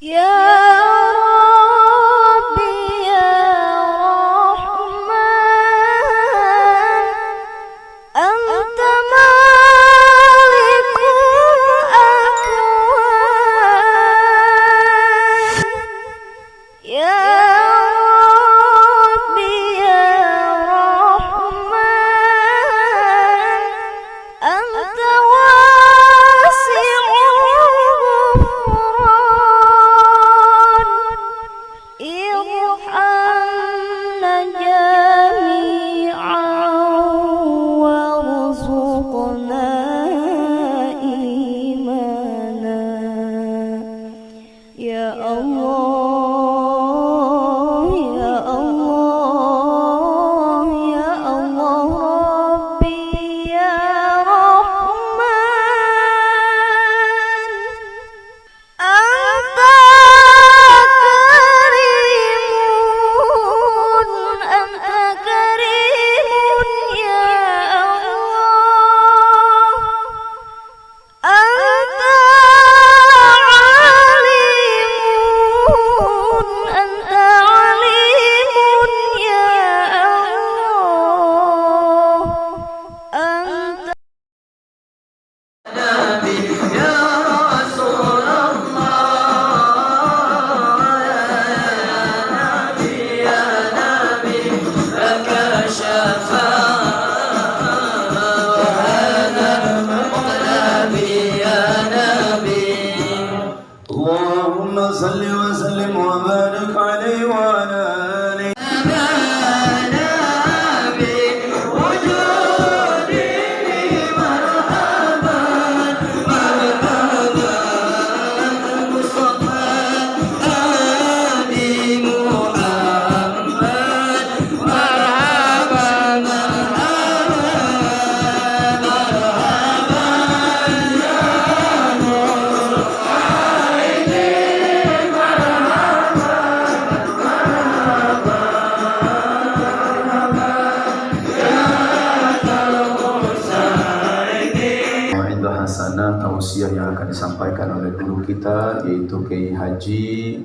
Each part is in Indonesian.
Ya Rabbi ya Rahman, Anta malikul akwan. Ya Rabbi ya Rahman, Anta wasi'ul ghufran. Irhamna jami'an warzuqna imana. Ya Allah, ya Allah, ya Allah, Rabbi ya Rahman, Anta karimun, Anta karimun ya Allah, Anta alimun, Anta alimun ya Allah, Anta اللهم صل وسلم وبارك عليه وعلى آله. Hasanah tausiah yang akan disampaikan oleh guru kita, yaitu Kiai Haji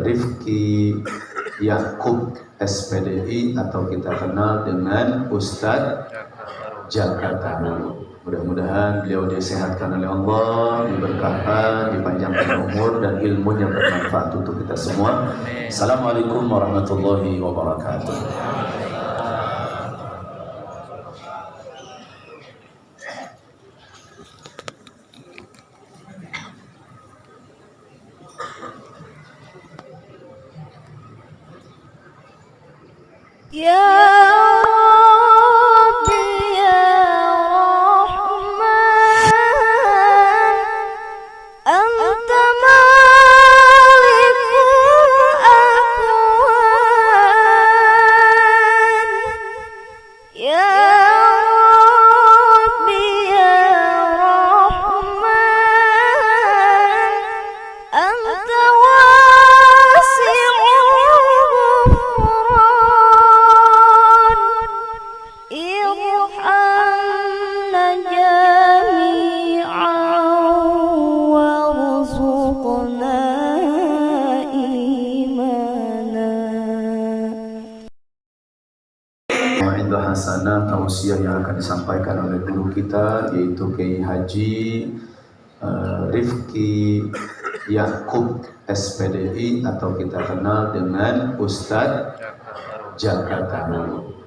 Rifki Yakub SPDI, atau kita kenal dengan Ustadz Jakarta. Mudah-mudahan beliau disehatkan oleh Allah, diberkahkan, dipanjangkan umur dan ilmunya bermanfaat untuk kita semua. Assalamualaikum warahmatullahi wabarakatuh. Ya Rabbi ya Rahman, Anta malikul akwan. Ya Rabbi ya Rahman, Anta wasi'ul ghufran. Irhamna jami'an warzuqna imana. Hasanah tausiah yang akan disampaikan oleh guru kita, yaitu Kiai Haji Rifki Yakub SPDI, atau kita kenal dengan Ustadz Jakarta.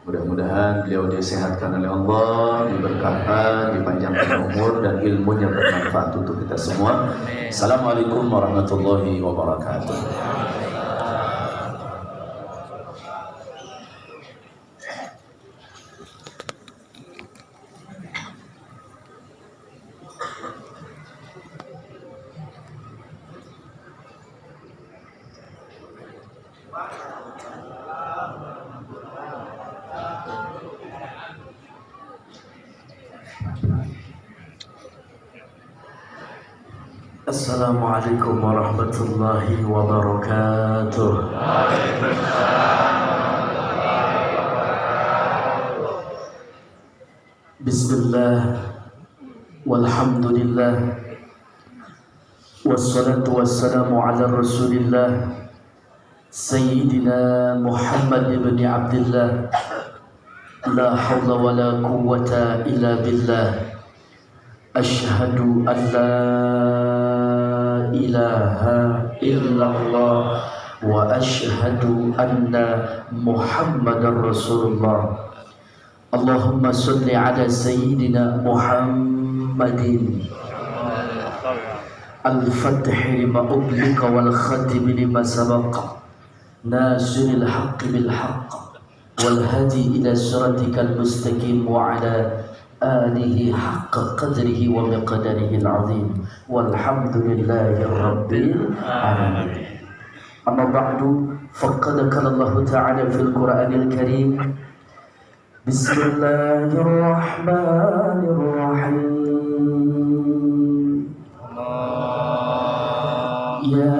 Mudah-mudahan beliau disehatkan oleh Allah, diberkahkan, dipanjangkan umur dan ilmunya bermanfaat untuk kita semua. Assalamualaikum warahmatullahi wabarakatuh. Assalamualaikum warahmatullahi wabarakatuh. Bismillah walhamdulillah Wassalatu wassalamu ala Rasulillah Sayyidina Muhammad ibn Abdullah. La hawla wa la quwwata illa billah. Ashhadu an la ilaha illallah wa ashhadu anna Muhammadar Rasulullah. Allahumma salli ala Sayyidina Muhammadin al-Fatih lima ublika wal khatim lima sabaqa nasiril haqqi bil haqq wal hadi ila siratikal mustaqim wa ala alihi haqqa qadrihi wa miqdarihi al-azim walhamdulillahi rabbil alamin. Amma ba'du, faqad qala Allah ta'ala fil Qur'anil Karim, Bismillahirrahmanirrahim. Ya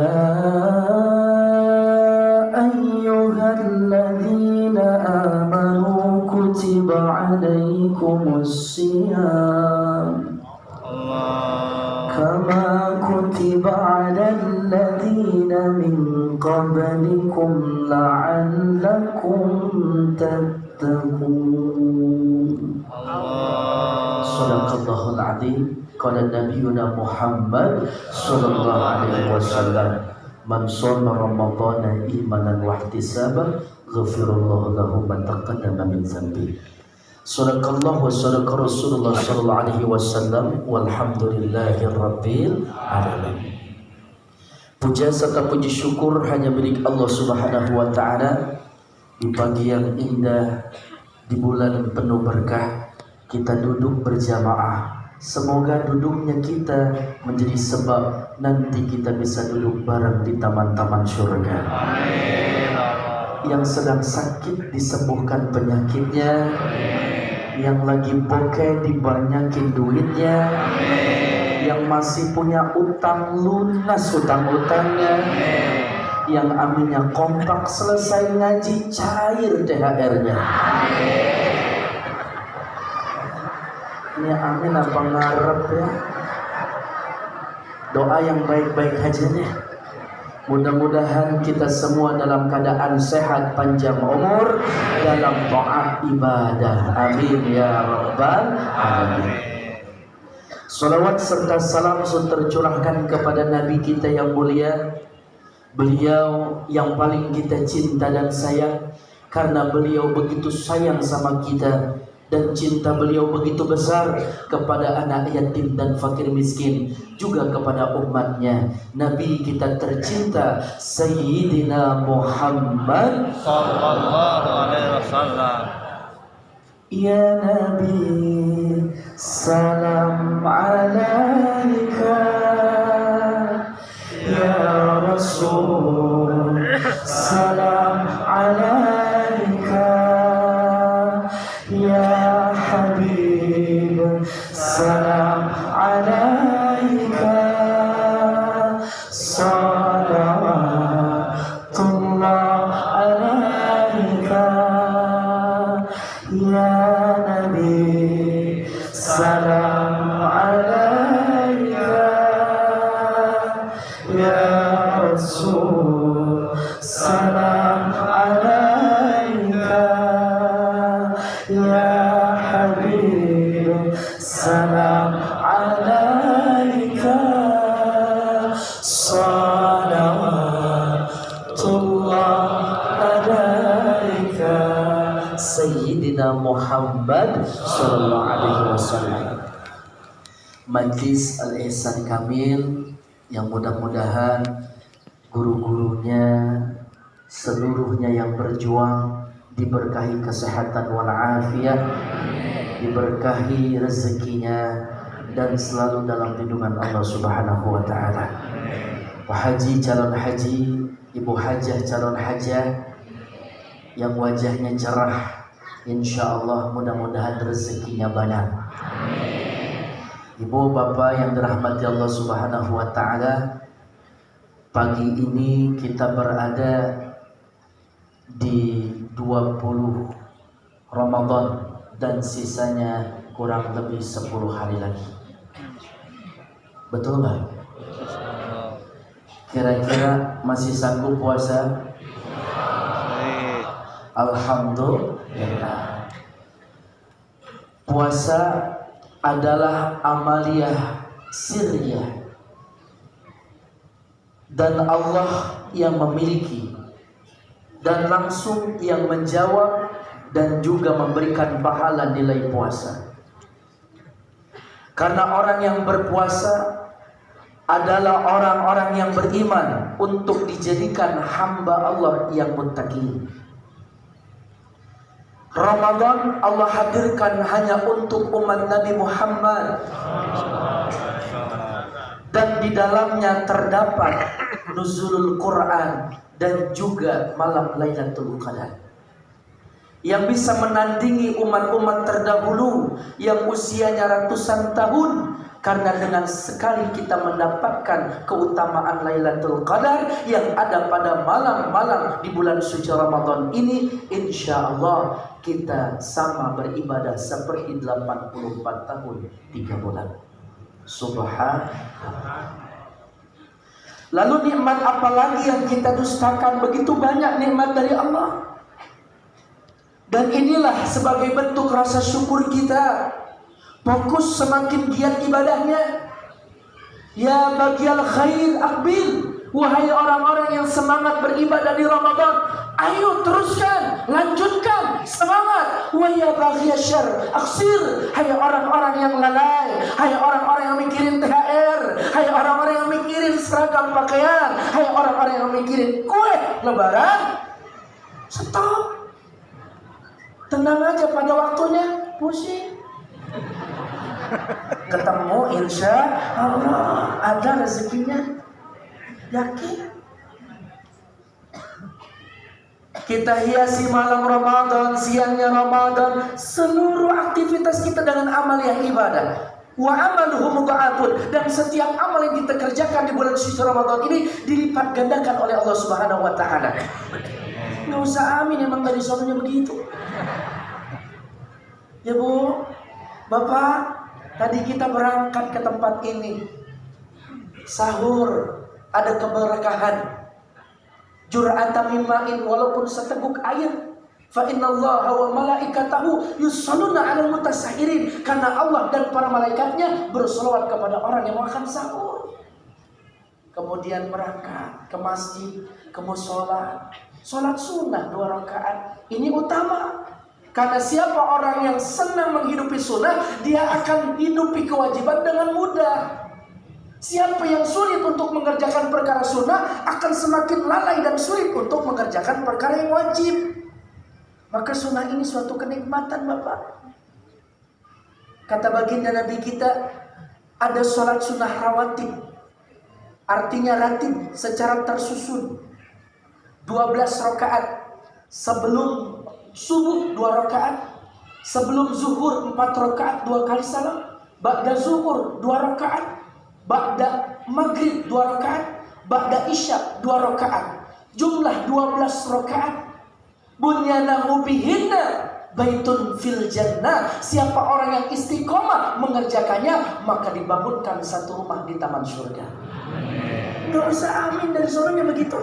ayyuhalladzina amanu kutiba alaikumus siyam kama kutiba alal ladzina min qablikum la'allakum tattaqun. Sadaqallahul adzim. Qala nabiyuna Muhammad sallallahu alaihi wasallam, man shoma ramadhana imanan wa ihtisaban ghafirallahu lahu ma taqaddama min dhanbi. Sadaqallahu wa sadaqa Rasulullah sallallahu alaihi wasallam walhamdulillahi rabbil alamin. Puja serta puji syukur hanya milik Allah Subhanahu wa taala. Di pagi yang indah, di bulan penuh berkah, kita duduk berjamaah. Semoga duduknya kita menjadi sebab nanti kita bisa duduk bareng di taman-taman surga. Amin. Yang sedang sakit disembuhkan penyakitnya. Amin. Yang lagi bokeh dibanyakin duitnya. Amin. Yang masih punya utang lunas utang-utangnya. Amin. Yang aminnya kompak selesai ngaji cair THR-nya. Amin. Ini amin apa ngarep ya? Doa yang baik-baik aja nih. Mudah-mudahan kita semua dalam keadaan sehat, panjang umur, dalam taat ibadah. Amin ya rabbal alamin. Salawat serta salam tercurahkan kepada Nabi kita yang mulia. Beliau yang paling kita cinta dan sayang, karena beliau begitu sayang sama kita. Dan cinta beliau begitu besar kepada anak yatim dan fakir miskin, juga kepada umatnya. Nabi kita tercinta Sayyidina Muhammad sallallahu alaihi wasallam. Ya Nabi, salam alaika. Ya Rasul, salam alaika. Ya Habib, salam alaika. Salawatullah alaika. Ya Nabi, salam alaika. Ya Rasul, salam alaika. Ya Habib, salam alaika. Salawatullah alaika. Sayyidina Muhammad sallallahu alaihi wasallam. Majlis Al-Ihsan Kamil yang mudah-mudahan guru-gurunya, seluruhnya yang berjuang diberkahi kesehatan walafiat, diberkahi rezekinya, dan selalu dalam lindungan Allah Subhanahu wa taala. Pak Haji calon haji, Ibu Hajah calon hajah yang wajahnya cerah, insya Allah mudah-mudahan rezekinya banyak. Ibu bapak yang dirahmati Allah Subhanahu wa taala, pagi ini kita berada di 20 Ramadan dan sisanya kurang lebih 10 hari lagi. Betul nggak? Kira-kira masih sanggup puasa? Alhamdulillah. Puasa adalah amaliyah sirriyah, dan Allah yang memiliki dan langsung yang menjawab dan juga memberikan pahala nilai puasa. Karena orang yang berpuasa adalah orang-orang yang beriman untuk dijadikan hamba Allah yang muttaqin. Ramadan Allah hadirkan hanya untuk umat Nabi Muhammad, dan di dalamnya terdapat nuzulul Quran dan juga malam Lailatul Qadar yang bisa menandingi umat-umat terdahulu yang usianya ratusan tahun. Karena dengan sekali kita mendapatkan keutamaan Lailatul Qadar yang ada pada malam-malam di bulan suci Ramadan ini, insya Allah kita sama beribadah seperti 84 tahun 3 bulan. Subhanallah. Lalu nikmat apa lagi yang kita dustakan? Begitu banyak nikmat dari Allah. Dan inilah sebagai bentuk rasa syukur kita. Fokus semakin giat ibadahnya. Ya bagial khair akbil, wahai orang-orang yang semangat beribadah di Ramadan, ayo teruskan, lanjutkan, semangat. Wa ya baghiyal syarr aksir, hai orang-orang yang lalai, hai orang-orang yang mikirin THR, hai orang-orang yang mikirin seragam pakaian, hai orang-orang yang mikirin kue lebaran. Stop. Tenang aja pada waktunya, pusing. Ketemu insya Allah ada rezekinya, yakin. Kita hiasi malam Ramadan, siangnya Ramadan, seluruh aktivitas kita dengan amal yang ibadah. Wa amaluhu mudha'afun, dan setiap amal yang kita kerjakan di bulan suci Ramadan ini dilipat gandakan oleh Allah Subhanahu wa taala. Nggak usah amin, emang dari sononya begitu. Ya Bu, Bapak, tadi kita berangkat ke tempat ini, sahur, ada keberkahan. Jur'atan mimma'in, walaupun seteguk air. Fa innallaha wa malaikatahu yusholluna 'alal mutasahhirin, karena Allah dan para malaikatnya bersolawat kepada orang yang makan sahur. Kemudian berangkat ke masjid, ke mushola, sholat sunnah 2 rakaat. Ini utama. Karena siapa orang yang senang menghidupi sunnah, dia akan hidupi kewajiban dengan mudah. Siapa yang sulit untuk mengerjakan perkara sunnah akan semakin lalai dan sulit untuk mengerjakan perkara yang wajib. Maka sunnah ini suatu kenikmatan, Bapak. Kata baginda Nabi kita, ada sholat sunnah rawatib, artinya ratib secara tersusun, 12 rakaat. Sebelum subuh 2 rakaat, sebelum zuhur 4 rakaat 2 kali salam, ba'da zuhur 2 rakaat, ba'da maghrib 2 rakaat, ba'da isya 2 rakaat, jumlah 12 rakaat. Bunyanahu bihinna baitun fil jannah, siapa orang yang istiqomah mengerjakannya, maka dibangunkan satu rumah di taman surga. Nggak usah amin dari suaranya begitu.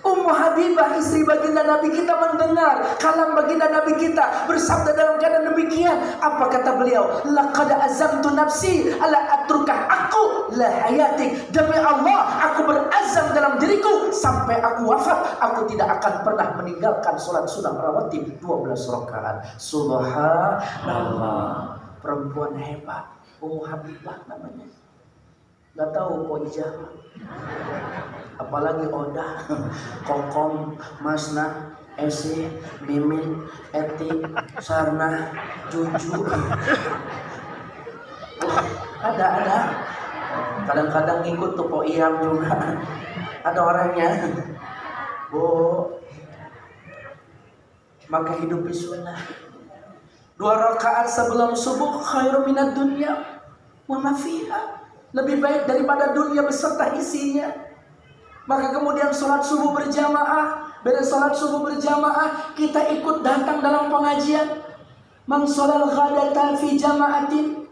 Ummu Habibah, istri baginda Nabi kita, mendengar kalam baginda Nabi kita bersabda dalam keadaan demikian. Apa kata beliau? Laqad azamtu nafsi ala atrukah aku la hayatik. Demi Allah, aku berazam dalam diriku sampai aku wafat, aku tidak akan pernah meninggalkan sholat sunnah rawatib 12 rakaat. Subhanallah. Perempuan hebat, Ummu Habibah namanya. Gak tahu kok ijazah, apalagi Oda, Kokom, Masna, Esi, Mimin, Eti, Sarna, Juju. Ada. Kadang-kadang ngikut tuh Pok Iyam juga. Ada orangnya. Bu, maka hidupi sunnah. 2 rakaat sebelum subuh khairu minad dunya wa ma fiha, lebih baik daripada dunia beserta isinya. Maka kemudian sholat subuh berjamaah. Beres sholat subuh berjamaah, kita ikut datang dalam pengajian. Man sholal ghadata fi jama'atin,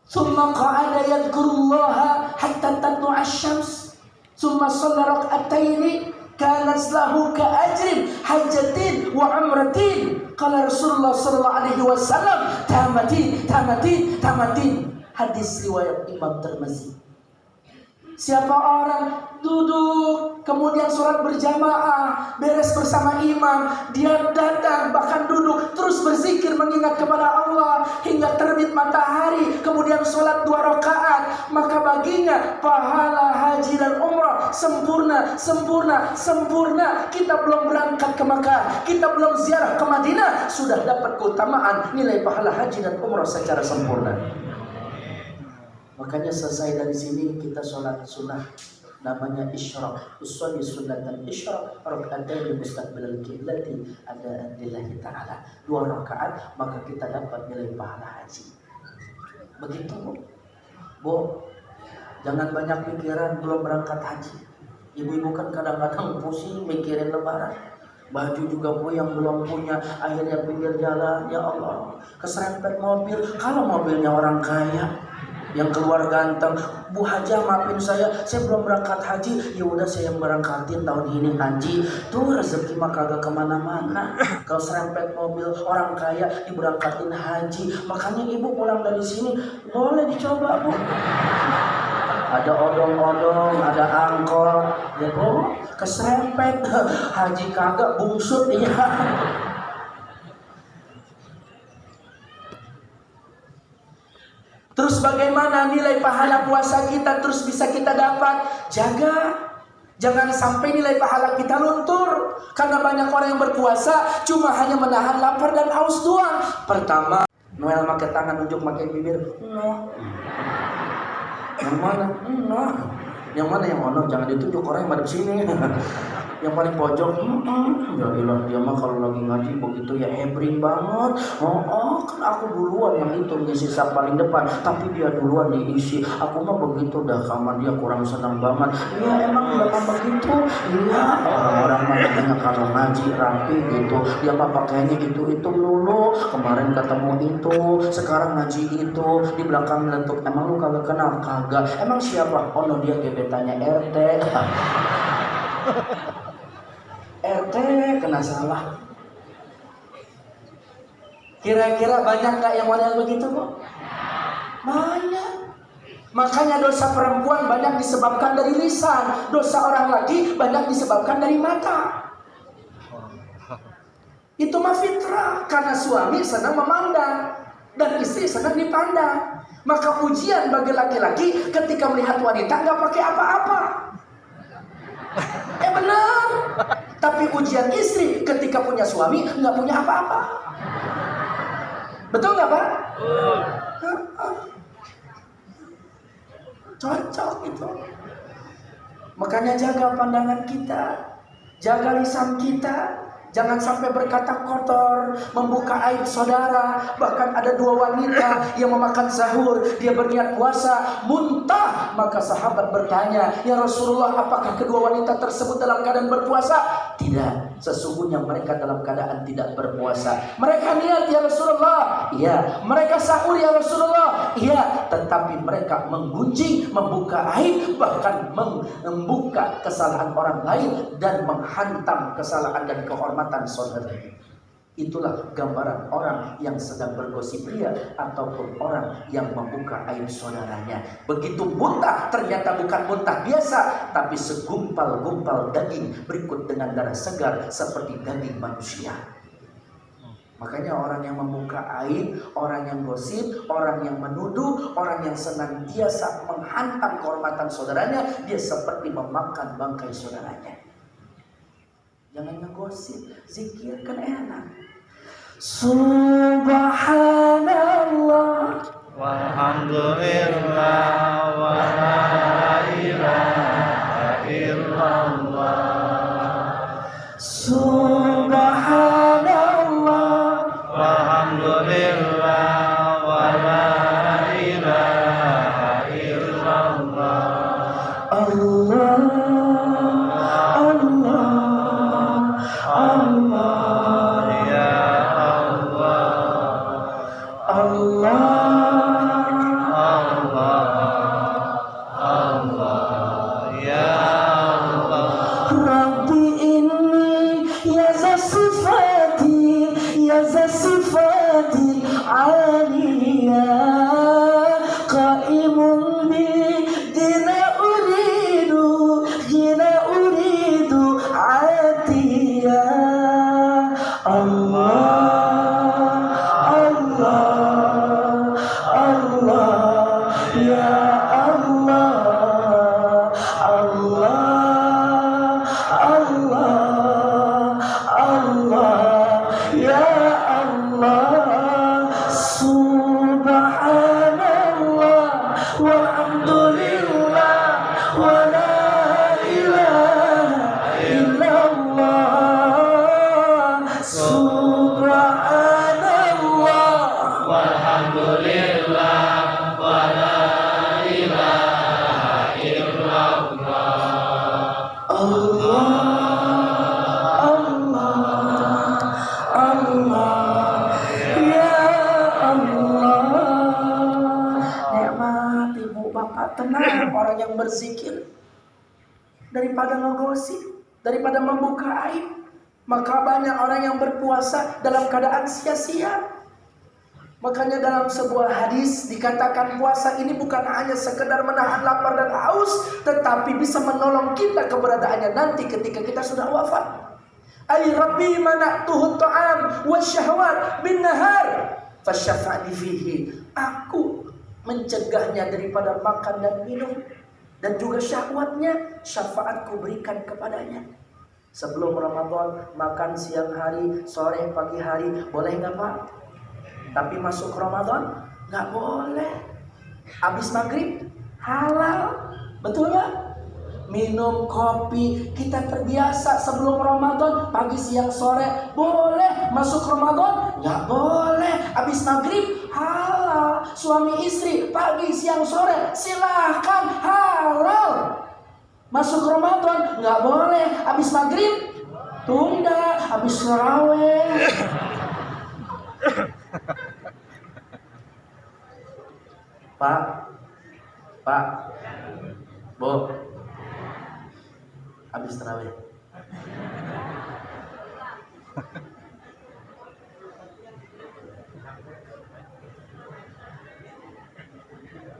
Thumma qa'ada yadhkurullaha hatta tatlu'a asy-syams. Thumma shalla rak'ataini kanat lahu ka'ajrin hajjatin wa umratin. Qala Rasulullah sallallahu alaihi wasallam, tamatin. Hadis riwayat Imam Tirmizi. Siapa orang duduk kemudian sholat berjamaah, beres bersama imam, dia datang bahkan duduk terus berzikir mengingat kepada Allah hingga terbit matahari, kemudian sholat 2 rakaat, maka baginya pahala haji dan umrah sempurna. Kita belum berangkat ke Makkah, kita belum ziarah ke Madinah, sudah dapat keutamaan nilai pahala haji dan umrah secara sempurna. Makanya selesai dari sini kita sholat sunnah, namanya isyraq. Usolli sunnatan isyraq rak'atayn mustaqbilal qiblati adaan lillahi ta'ala. 2 rakaat maka kita dapat nilai pahala haji. Begitu Bu. Jangan banyak pikiran belum berangkat haji. Ibu-ibu kan kadang-kadang pusing mikirin lebaran. Baju juga Bu yang belum punya, akhirnya pinggir jalan, ya Allah, keserempet mobil. Kalau mobilnya orang kaya yang keluar ganteng, Bu Haja maafin saya belum berangkat haji. Ya udah saya berangkatin tahun ini haji. Tuh rezeki mah kagak kemana-mana. Kalau serempet mobil orang kaya diberangkatin haji. Makanya ibu pulang dari sini boleh dicoba Bu. Ada odong-odong, ada angkot, ya Bu, keserempet haji kagak bungsut ya. Terus bagaimana nilai pahala puasa kita terus bisa kita dapat? Jaga. Jangan sampai nilai pahala kita luntur. Karena banyak orang yang berpuasa cuma hanya menahan lapar dan haus doang. Pertama, Noel pakai tangan unjuk pakai bibir. Yang mana? Yang mana yang ono? Jangan ditunjuk orang yang madep sini. Yang paling pojok, ya ilah dia mah kalau lagi ngaji begitu ya hebring banget. Kan aku duluan yang itu ngisi sak paling depan, tapi dia duluan diisi. Aku mah begitu dah, sama dia kurang senang banget. Ya emang dia begitu. Iya, orang-orang mah kalau ngaji rapi gitu, dia mah pakainya itu dulu. Kemarin ketemu itu, sekarang ngaji itu, di belakang lentuk. Emang lu kagak kenal? Kagak. Emang siapa? Oh no, dia gebetannya RT. RT kena salah. Kira-kira banyak gak yang model begitu Bu? Banyak. Makanya dosa perempuan banyak disebabkan dari lisan, dosa orang laki banyak disebabkan dari mata. Itu mah fitrah, karena suami senang memandang dan istri senang dipandang. Maka ujian bagi laki-laki ketika melihat wanita gak pakai apa-apa. Benar. Tapi ujian istri ketika punya suami nggak punya apa-apa. Betul nggak Pak? Cocok itu. Makanya jaga pandangan kita, jaga lisan kita. Jangan sampai berkata kotor, membuka aib saudara. Bahkan ada 2 wanita yang memakan sahur, dia berniat puasa, muntah. Maka sahabat bertanya, ya Rasulullah, apakah kedua wanita tersebut dalam keadaan berpuasa? Tidak, sesungguhnya mereka dalam keadaan tidak berpuasa. Mereka niat ya Rasulullah, iya. Mereka sahur ya Rasulullah, iya. Tetapi mereka menggunjing, membuka aib, bahkan membuka kesalahan orang lain dan menghantam kesalahan dan kehormatan saudara. Itulah gambaran orang yang sedang bergosip ria ataupun orang yang membuka aib saudaranya. Begitu muntah, ternyata bukan muntah biasa, tapi segumpal-gumpal daging berikut dengan darah segar seperti daging manusia. Makanya orang yang membuka aib, orang yang gosip, orang yang menuduh, orang yang senantiasa menghantam kehormatan saudaranya, dia seperti memakan bangkai saudaranya. Jangan ngegosip, zikir kan enak. Subhanallah walhamdulillah wa la ilaha illallah. Subhanallah walhamdulillah wa la ilaha illallah. Allah orang yang berzikir, daripada ngegosip, daripada membuka aib. Maka banyak orang yang berpuasa dalam keadaan sia-sia. Makanya dalam sebuah hadis dikatakan puasa ini bukan hanya sekedar menahan lapar dan haus, tetapi bisa menolong kita keberadaannya nanti ketika kita sudah wafat. Ay Rabbi mana'tuhu ta'am wa syahwat bin nahar fasyafa'ni fihi. Aku mencegahnya daripada makan dan minum, dan juga syahwatnya, syafaatku berikan kepadanya. Sebelum Ramadan makan siang hari, sore, pagi hari, boleh nggak Pak? Tapi masuk Ramadan nggak boleh. Habis maghrib halal, betul nggak? Minum kopi, kita terbiasa sebelum Ramadan, pagi, siang, sore, boleh. Masuk Ramadan nggak boleh. Habis maghrib halal. Suami istri pagi, siang, sore, silahkan, halal. Masuk Ramadan nggak boleh. Habis maghrib tunda. Habis tarawih Pak, Bu, habis tarawih.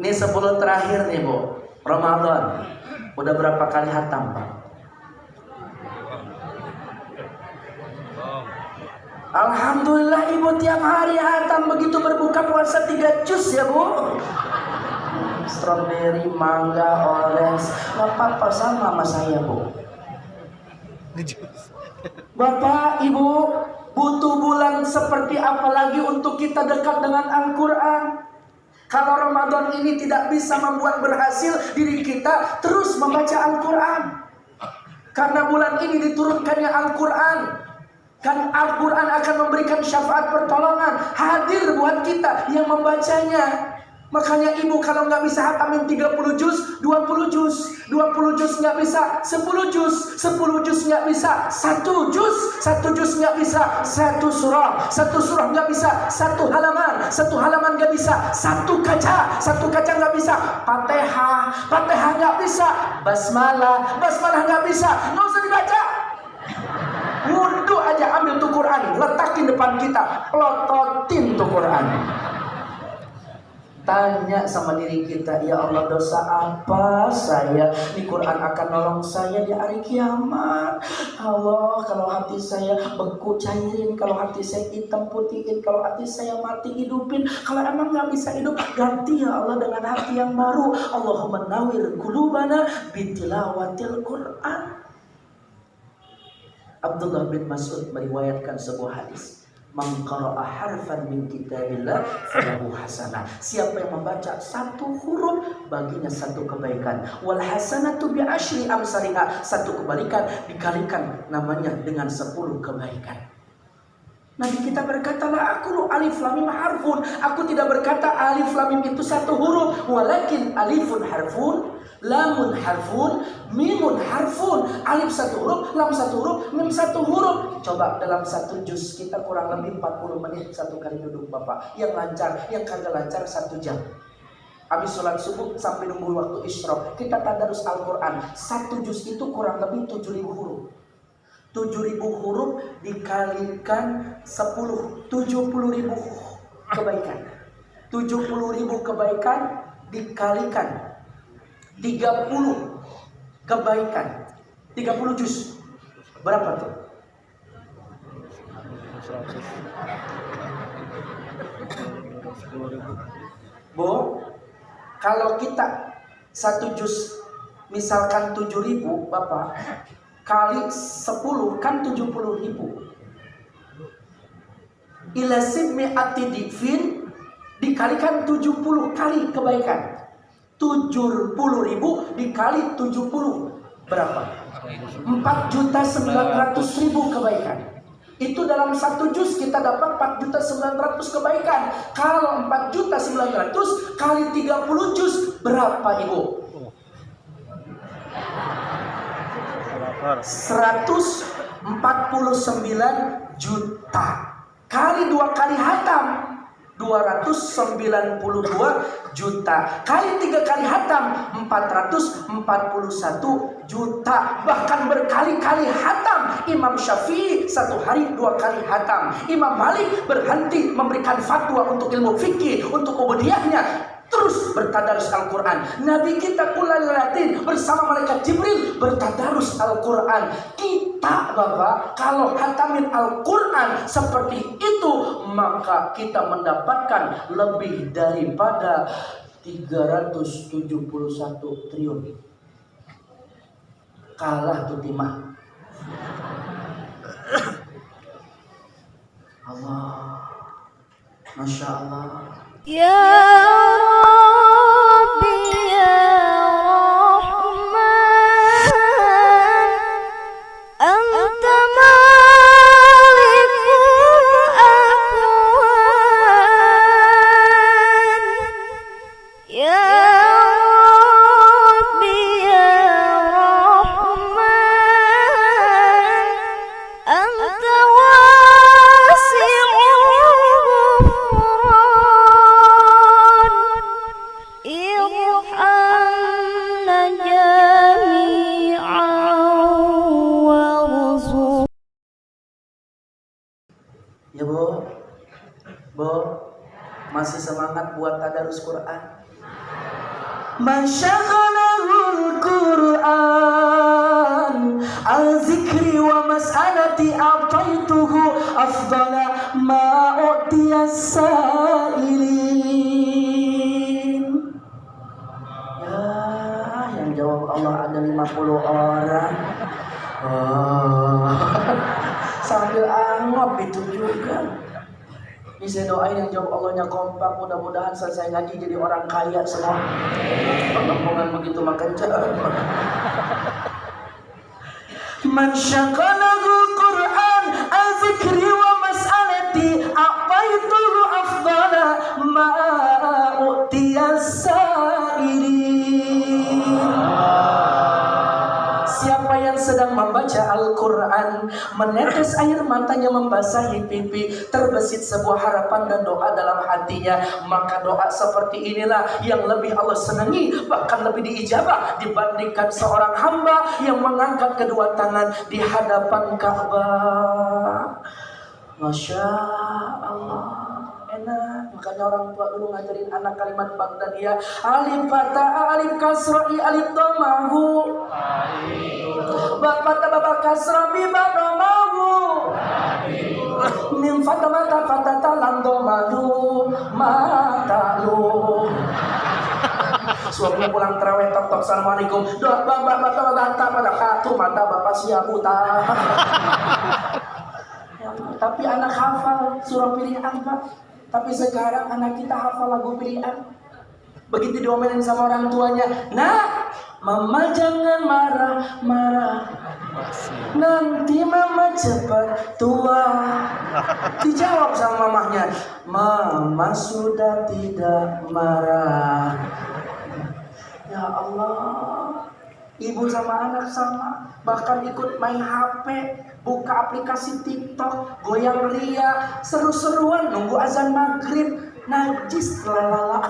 Ini 10 terakhir nih Bu, Ramadan. Udah berapa kali hatam Pak? Alhamdulillah Ibu tiap hari hatam, begitu berbuka puasa 3 juz ya Bu. Strawberry, mangga, orange, nggak apa-apa, sama sama saya Bu. Bapak Ibu, butuh bulan seperti apa lagi untuk kita dekat dengan Al-Quran? Kalau Ramadan ini tidak bisa membuat berhasil diri kita terus membaca Al-Quran. Karena bulan ini diturunkannya Al-Quran. Kan Al-Quran akan memberikan syafaat pertolongan hadir buat kita yang membacanya. Makanya Ibu kalau nggak bisa hatamin 30 juz, 20 juz, 20 juz nggak bisa, 10 juz, 10 juz nggak bisa, 1 juz, 1 juz nggak bisa, 1 surah, 1 surah nggak bisa, 1 halaman, 1 halaman nggak bisa, 1 kaca, 1 kaca nggak bisa, Fatihah, Fatihah nggak bisa, basmalah, basmalah nggak bisa, nggak usah dibaca. Wudhu aja, ambil tuh Quran, letakin depan kita, pelototin tuh Quran. Tanya sama diri kita, ya Allah dosa apa saya? Di Quran akan nolong saya di hari kiamat. Allah, kalau hati saya beku cairin, kalau hati saya hitam putihin, kalau hati saya mati hidupin. Kalau emang gak bisa hidup, ganti ya Allah dengan hati yang baru. Allahumma nawir qulubana bitilawatil Quran. Abdullah bin Mas'ud meriwayatkan sebuah hadis. Man qara'a harfan min kitabillah falahu hasanah. Siapa yang membaca 1 huruf baginya 1 kebaikan. Wal hasanatu bi asyri amsalha. 1 kebaikan dikalikan namanya dengan 10 kebaikan. Nabi kita berkata, la aqulu alif lam mim harfun. Aku tidak berkata alif lam mim itu 1 huruf, walakin alifun harfun, lamun harfun, mimun harfun. Alif 1 huruf, lam 1 huruf, mim 1 huruf. Coba dalam 1 juz kita kurang lebih 40 menit 1 kali duduk Bapak. Yang lancar, yang kagak lancar 1 jam. Habis sholat subuh sampai nunggu waktu isyraq, kita tadarus Al-Quran. 1 juz itu kurang lebih 7.000 huruf. 7.000 huruf dikalikan 10, 70.000 kebaikan. 70.000 kebaikan dikalikan 30 kebaikan. 30 juz. Berapa tuh? Bu, kalau kita 1 juz misalkan 7.000 Bapak, kali 10 kan 70.000. Ila sibmi'ati difin dikalikan 70 kali kebaikan. 70.000 dikali 70 berapa? 4.900.000 kebaikan. Itu dalam 1 juz kita dapat 4.900.000 kebaikan. Kalau 4.900.000 kali 30 juz berapa Ibu? 149 juta. Kali 2 kali hatam 292 juta. Kali 3 kali hatam 441 juta. Bahkan berkali-kali hatam. Imam Syafi'i 1 hari 2 kali hatam. Imam Malik berhenti memberikan fatwa untuk ilmu fikih, untuk ubudiyahnya, terus bertadarus Al-Quran. Nabi kita Qulailalatin bersama malaikat Jibril bertadarus Al-Quran. Kita Bapak, kalau hatamin Al-Quran seperti itu, maka kita mendapatkan lebih daripada 371 triliun. Kalah tuh timah. Allah, Masya Allah. Ya Rabbi ya Rahman, Anta Malikul Akwan. Ya Rabbi ya Rahman, Anta wasi'ul ghufran. Irhamna jami'an warzuq. Ya Bu, masih semangat buat tadarus Quran? Masyaghalul Quran al-zikri wa mas'alati a'taituhu afdala ma u'tiyas sa'ilin. Ya, yang jawab Allah ada 50 orang. Oh. Sambil angop itu juga. Ini saya doain yang jawab Allahnya kompak, mudah-mudahan selesai ngaji jadi orang kaya semua. Omongan begitu makan jalan. Man syaghalahu Qur'an azikri wa mas'alati a'taituhu afdala ma u'tiyas sa'ilin. Siapa yang sedang membaca Al-Quran, menetes air matanya membasahi pipi, terbesit sebuah harapan dan doa dalam hatinya, maka doa seperti inilah yang lebih Allah senangi, bahkan lebih diijabah dibandingkan seorang hamba yang mengangkat kedua tangan di hadapan Ka'bah. Masya Allah. Enak, makanya orang tua dulu ngajarin anak kalimat Baghdadiyah. Alif fatah, alif kasra'i, alif domahu. Bapak bapak kasra'i, badomahu. Mim fatah mata fatah talam domahu. Matalu. Suaminya pulang terawih, tok-tok, assalamualaikum. Doa bapak bapak pada katu mata bapak siap buta. Tapi anak hafal surah pilihan Pak. Tapi sekarang anak kita hafal lagu pilihan. Begitu diomelin sama orang tuanya, "Nak, mama jangan marah-marah. Nanti mama cepat tua." Dijawab sama mamahnya, "Mama sudah tidak marah." Ya Allah. Ibu sama anak sama, bahkan ikut main HP, buka aplikasi TikTok, goyang ria, seru-seruan, nunggu azan maghrib, najis lalala.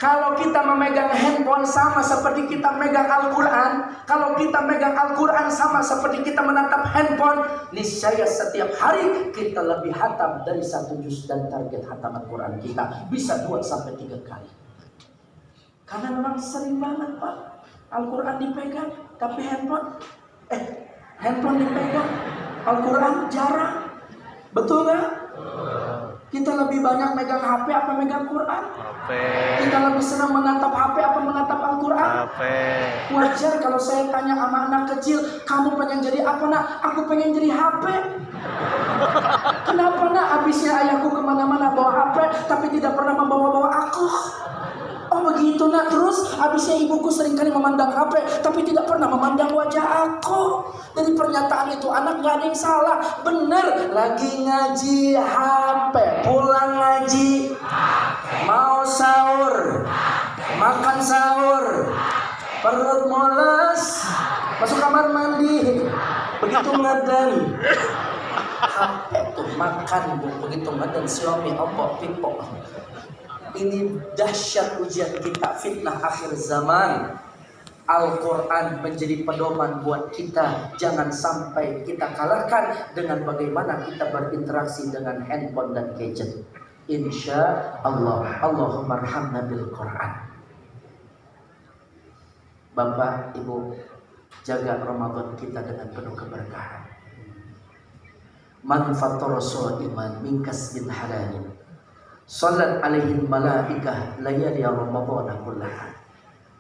Kalau kita memegang handphone sama seperti kita megang Al-Quran, kalau kita megang Al-Quran sama seperti kita menatap handphone, niscaya setiap hari kita lebih hatam dari 1 juz, dan target hatam Al-Quran kita bisa 2-3 kali. Karena memang sering banget Pak, Al-Quran dipegang, tapi handphone dipegang, Al-Quran jarang. Betul nggak? Kita lebih banyak megang HP apa megang Quran? HP. Kita lebih senang menatap HP apa menatap Al-Quran? HP. Wajar kalau saya tanya sama anak kecil, kamu pengen jadi apa nak? Aku pengen jadi HP. Kenapa nak? Habisnya ayahku kemana-mana bawa HP, tapi tidak pernah membawa-bawa aku. Oh begitu nak. Terus habisnya ibuku seringkali memandang HP, tapi tidak pernah memandang wajah aku. Dari pernyataan itu anak gak ada yang salah. Bener, lagi ngaji HP, pulang ngaji, mau sahur, makan sahur, perut mules, masuk kamar mandi, begitu ngadang HP tuh makan bu, begitu dan suami ompok pipok. Ini dahsyat ujian kita, fitnah akhir zaman. Al-Quran menjadi pedoman buat kita. Jangan sampai kita kalahkan dengan bagaimana kita berinteraksi dengan handphone dan gadget. Insya Allah. Allahumma arhamna bil Quran. Bapak, Ibu, jaga Ramadan kita dengan penuh keberkahan. Man fattara sha'iman min kasbin halalin sallat alaihi malaikah layali Ramadan kullaha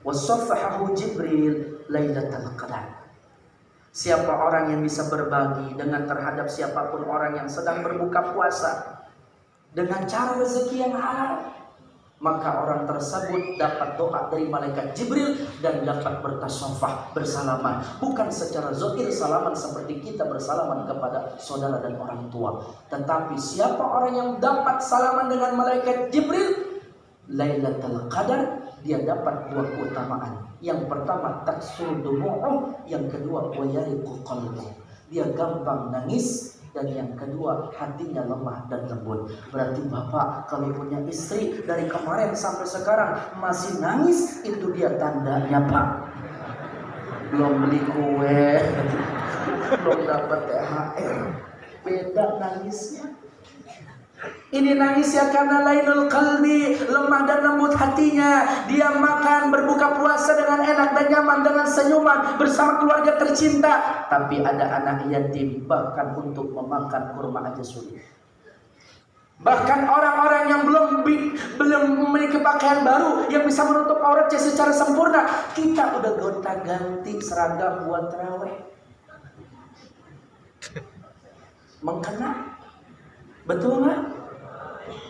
wasaffahahu Jibril lailatul qadar. Siapa orang yang bisa berbagi dengan terhadap siapapun orang yang sedang berbuka puasa dengan cara rezeki yang halal, maka orang tersebut dapat doa dari malaikat Jibril dan dapat bertasafah, bersalaman, bukan secara zahir salaman seperti kita bersalaman kepada saudara dan orang tua, tetapi siapa orang yang dapat salaman dengan malaikat Jibril Lailatul Qadar, dia dapat dua keutamaan. Yang pertama taksur dumu'uh, yang kedua wayariqu qalbuh, dia gampang nangis, dan yang kedua hatinya lemah dan lembut. Berarti bapak kalau punya istri dari kemarin sampai sekarang masih nangis, itu dia tandanya pak belum beli kue, belum dapat THR, beda nangisnya. Ini nangisnya karena lainul qalbi, lemah dan lembut hatinya. Dia makan, berbuka puasa dengan enak dan nyaman, dengan senyuman bersama keluarga tercinta. Tapi ada anak yatim, bahkan untuk memakan kurma aja sulit. Bahkan orang-orang yang belum memiliki pakaian baru yang bisa menutup auratnya secara sempurna, kita udah gonta-ganti seragam buat tarawih. Mengkena? Betul nggak?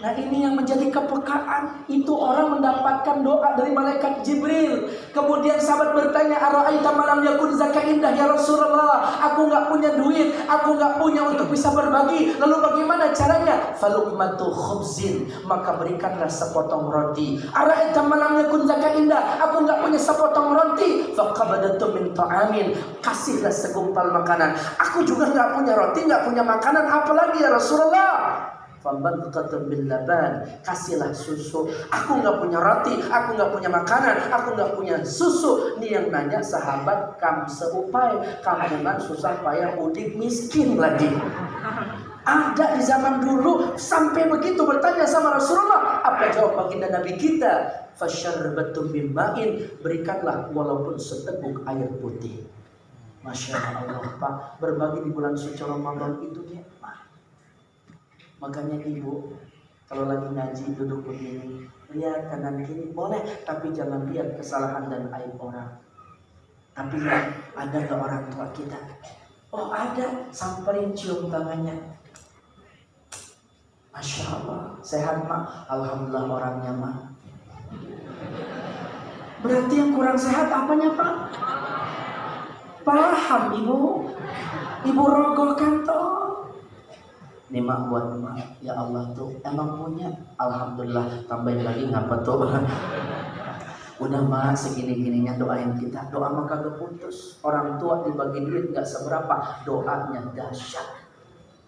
Nah ini yang menjadi kepekaan. Itu orang mendapatkan doa dari malaikat Jibril. Kemudian sahabat bertanya, ara'aita malam yakun zakat indah ya Rasulullah. Aku nggak punya duit, aku nggak punya untuk bisa berbagi. Lalu bagaimana caranya? Faluqmatu khubzin, maka berikanlah sepotong roti. Ara'aita malam yakun zakat indah, aku nggak punya sepotong roti. Faqabadatu min ta'amin, kasihlah segumpal makanan. Aku juga nggak punya roti, nggak punya makanan, apalagi ya Rasulullah? Fambadqatun bil laban, kasihlah susu. Aku nggak punya roti, aku nggak punya makanan, aku nggak punya susu. Ini yang nanya sahabat, kam seupai, kampungan susah payah udik miskin lagi. Ada di zaman dulu sampai begitu bertanya sama Rasulullah. Apa jawab baginda Nabi kita? Fasyarbatum bimma'in, berikanlah walaupun seteguk air putih. Masya Allah Pak, berbagi di bulan suci Ramadan itu nikmat. Makanya ibu kalau lagi ngaji duduk begini, lihat kanan kiri boleh, tapi jangan lihat kesalahan dan aib orang. Tapi ya, ada ke orang tua kita, oh ada, samperin cium tangannya. Masya Allah, sehat mak, alhamdulillah orangnya mak. Berarti yang kurang sehat apanya pak? Paham ibu? Ibu rogohkan toh. Ini mak buat mak, ya Allah tuh emang punya, alhamdulillah, tambahin lagi ngapa tuh. Udah mak segini-gininya doain kita, doa mah kagak putus. Orang tua dibagi duit gak seberapa, doanya dahsyat.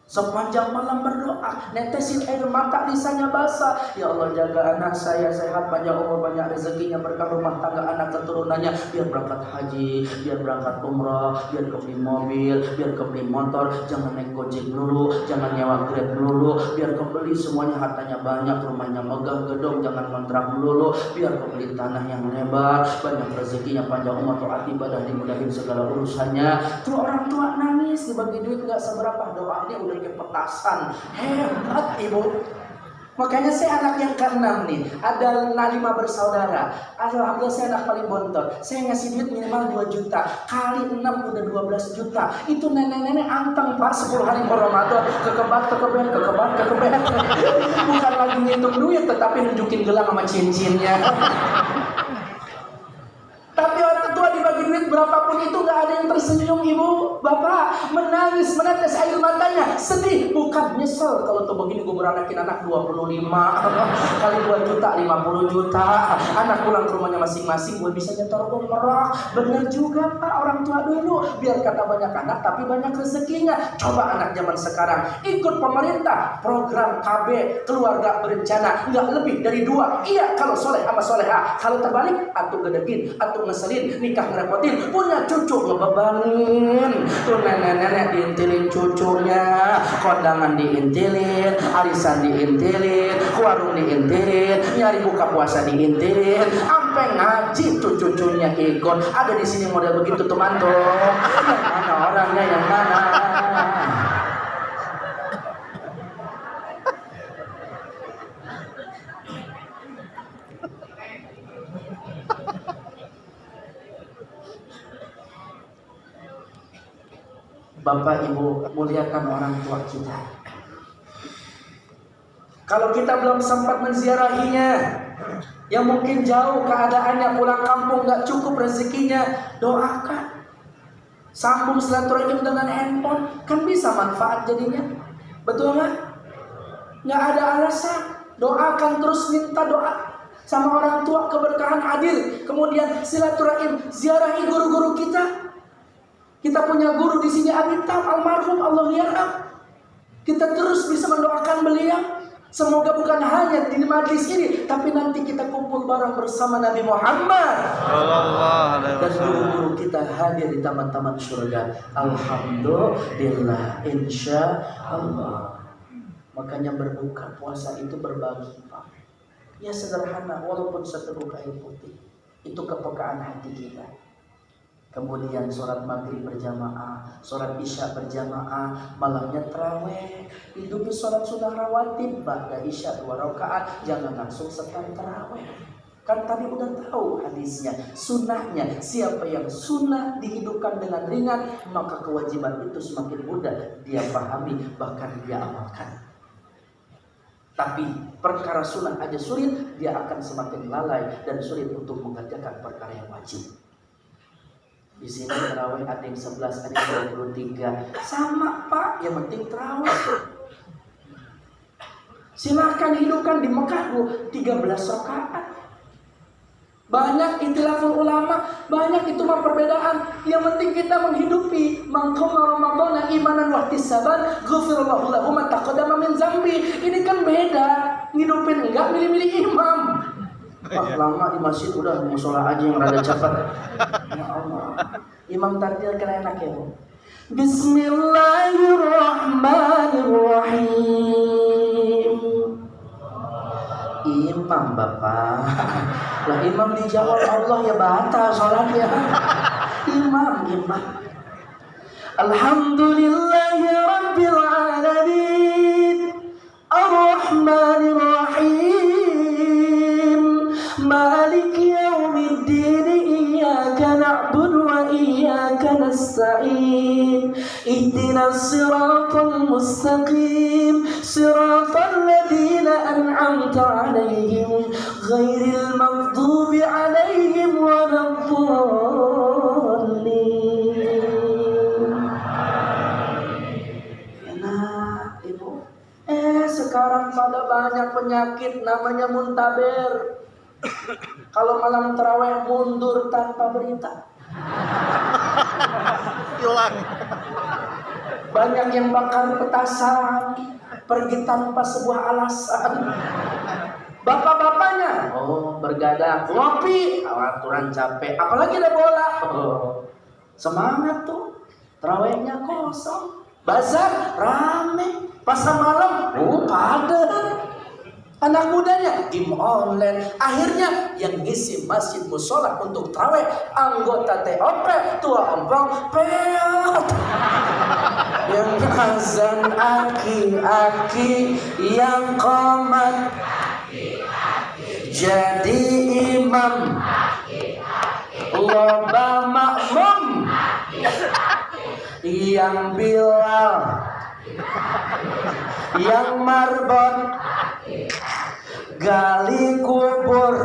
Sepanjang malam berdoa, netesin air mata, lisannya basah. Ya Allah jaga anak saya sehat, panjang umur, banyak rezekinya, berkah rumah tangga, anak keturunannya, biar berangkat haji, biar berangkat umrah, biar kebeli mobil, biar kebeli motor, jangan naik gojek dulu, jangan nyewa grab dulu, biar kebeli semuanya hartanya banyak, rumahnya megah gedung, jangan kontrak dulu, biar kebeli tanah yang lebar, banyak rezekinya, panjang umur, taat ibadah, dimudahin segala urusannya. Tuh orang tua nangis dibagi duit gak seberapa, doanya udah petasan, hebat ibu. Makanya saya anak yang ke-6 nih, ada 5 bersaudara. Alhamdulillah saya anak paling bontot. Saya ngasih duit minimal 2 juta, kali 6 udah 12 juta. Itu nenek-nenek anteng pak 10 hari Ramadan, kekebat. Bukan lagi ngitung duit, tetapi nunjukin gelang sama cincinnya. Tapi orang tua dibagi duit berapapun itu gak ada yang tersenyum ibu, bapak, menangis, menetes air matanya, sedih, bukan nyesel. Kalau tuh begini gue beranakin anak 25 kali 2 juta, 50 juta. Anak pulang ke rumahnya masing-masing, gue bisa nyetor umroh. Bener juga pak, orang tua dulu. Biar kata banyak anak, tapi banyak rezekinya. Coba anak zaman sekarang, ikut pemerintah, program KB, keluarga berencana, nggak lebih dari 2. Iya, kalau soleh sama soleha. Kalau terbalik, atuh gedegin, atuh ngeselin, nikah ngerepotin, punya cucu ngebebanin. Tuh nenek-nenek diintilin cucunya, kondangan diintilin, arisan diintilin, warung diintilin, nyari buka puasa diintilin, sampai ngaji tuh cucunya ikut. Ada di sini model begitu teman tuh. Yang mana orangnya, yang mana? Bapak Ibu, muliakan orang tua kita. Kalau kita belum sempat menziarahinya, yang mungkin jauh keadaannya, pulang kampung gak cukup rezekinya, doakan. Sambung silaturahim dengan handphone, kan bisa manfaat jadinya. Betul nggak? Nggak ada alasan. Doakan terus, minta doa sama orang tua, keberkahan hadir. Kemudian silaturahim, ziarahi guru-guru kita. Kita punya guru di sini Abi Tam almarhum, Allah yarham. Kita terus bisa mendoakan beliau. Semoga bukan hanya di majlis ini, tapi nanti kita kumpul bareng bersama Nabi Muhammad dan guru-guru kita hadir di taman-taman surga. Alhamdulillah, insya Allah. Makanya berbuka puasa itu berbagi, Pak. Ya sederhana, walaupun seteguk air putih. Itu kepekaan hati kita. Kemudian sholat maghrib berjamaah, sholat isya berjamaah, malamnya taraweh, hidupi sholat sunnah rawatib, ba'da isya 2 rakaat, jangan langsung setar taraweh. Kan tadi udah tahu hadisnya, sunnahnya. Siapa yang sunnah dihidupkan dengan ringan, maka kewajiban itu semakin mudah dia pahami, bahkan dia amalkan. Tapi perkara sunnah aja sulit, dia akan semakin lalai dan sulit untuk mengerjakan perkara yang wajib. Di sini terawih ada yang 11, ada yang 23. Sama Pak, yang penting terawih. Silahkan hidupkan di Mekah 13 rakaat. Banyak ikhtilaful ulama, banyak itu mah perbedaan. Yang penting kita menghidupi mangkoma Ramadhana imanan wa ihtisaban, ghufirallahu lahu ma taqaddama min zambi. Ini kan beda. Ngidupin enggak milih-milih imam. Pak lama di masjid udah musola aja yang rada cepat. Ya Allah. Imam takdir kan enak ya. Bismillahirrahmanirrahim. Imam Bapak. Lah imam dijawab Allah ya batal salatnya. Imam. Alhamdulillahi rabbil alamin. Ar-Rahmanir-Rahim. مالك يوم الدين إياك نعبد وإياك نستعين اهدنا الصراط المستقيم صراط الذين أنعمت عليهم غير المغضوب عليهم ولا الضالين. Enak Ibu. Sekarang pada banyak penyakit namanya muntaber. Kalau malam tarawih mundur tanpa berita. Hilang. Banyak yang bakar petasan, pergi tanpa sebuah alasan. Bapak-bapaknya, bergadang, ngopi, aturan capek, apalagi ada bola. Semangat tuh, tarawihnya kosong, bazar rame, pasar malam, padat. Anak mudanya game online. Akhirnya yang ngisi masjid musola untuk tarawih anggota TOP, tua ompong peot. Yang azan aki-aki, yang qomat jadi imam, loba makmum, yang Bilal, yang marbot, gali kubur,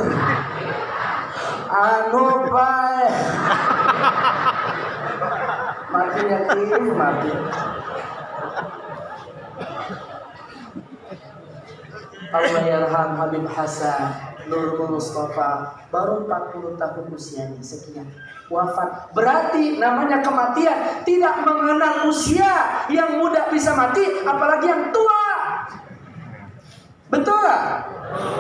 anu bae. Mati yakin, mati. Allah yarham Habib Hasan Nurul Mustafa baru 40 tahun usianya sekian wafat. Berarti namanya kematian tidak mengenal usia. Yang muda bisa mati, apalagi yang tua. Betul gak?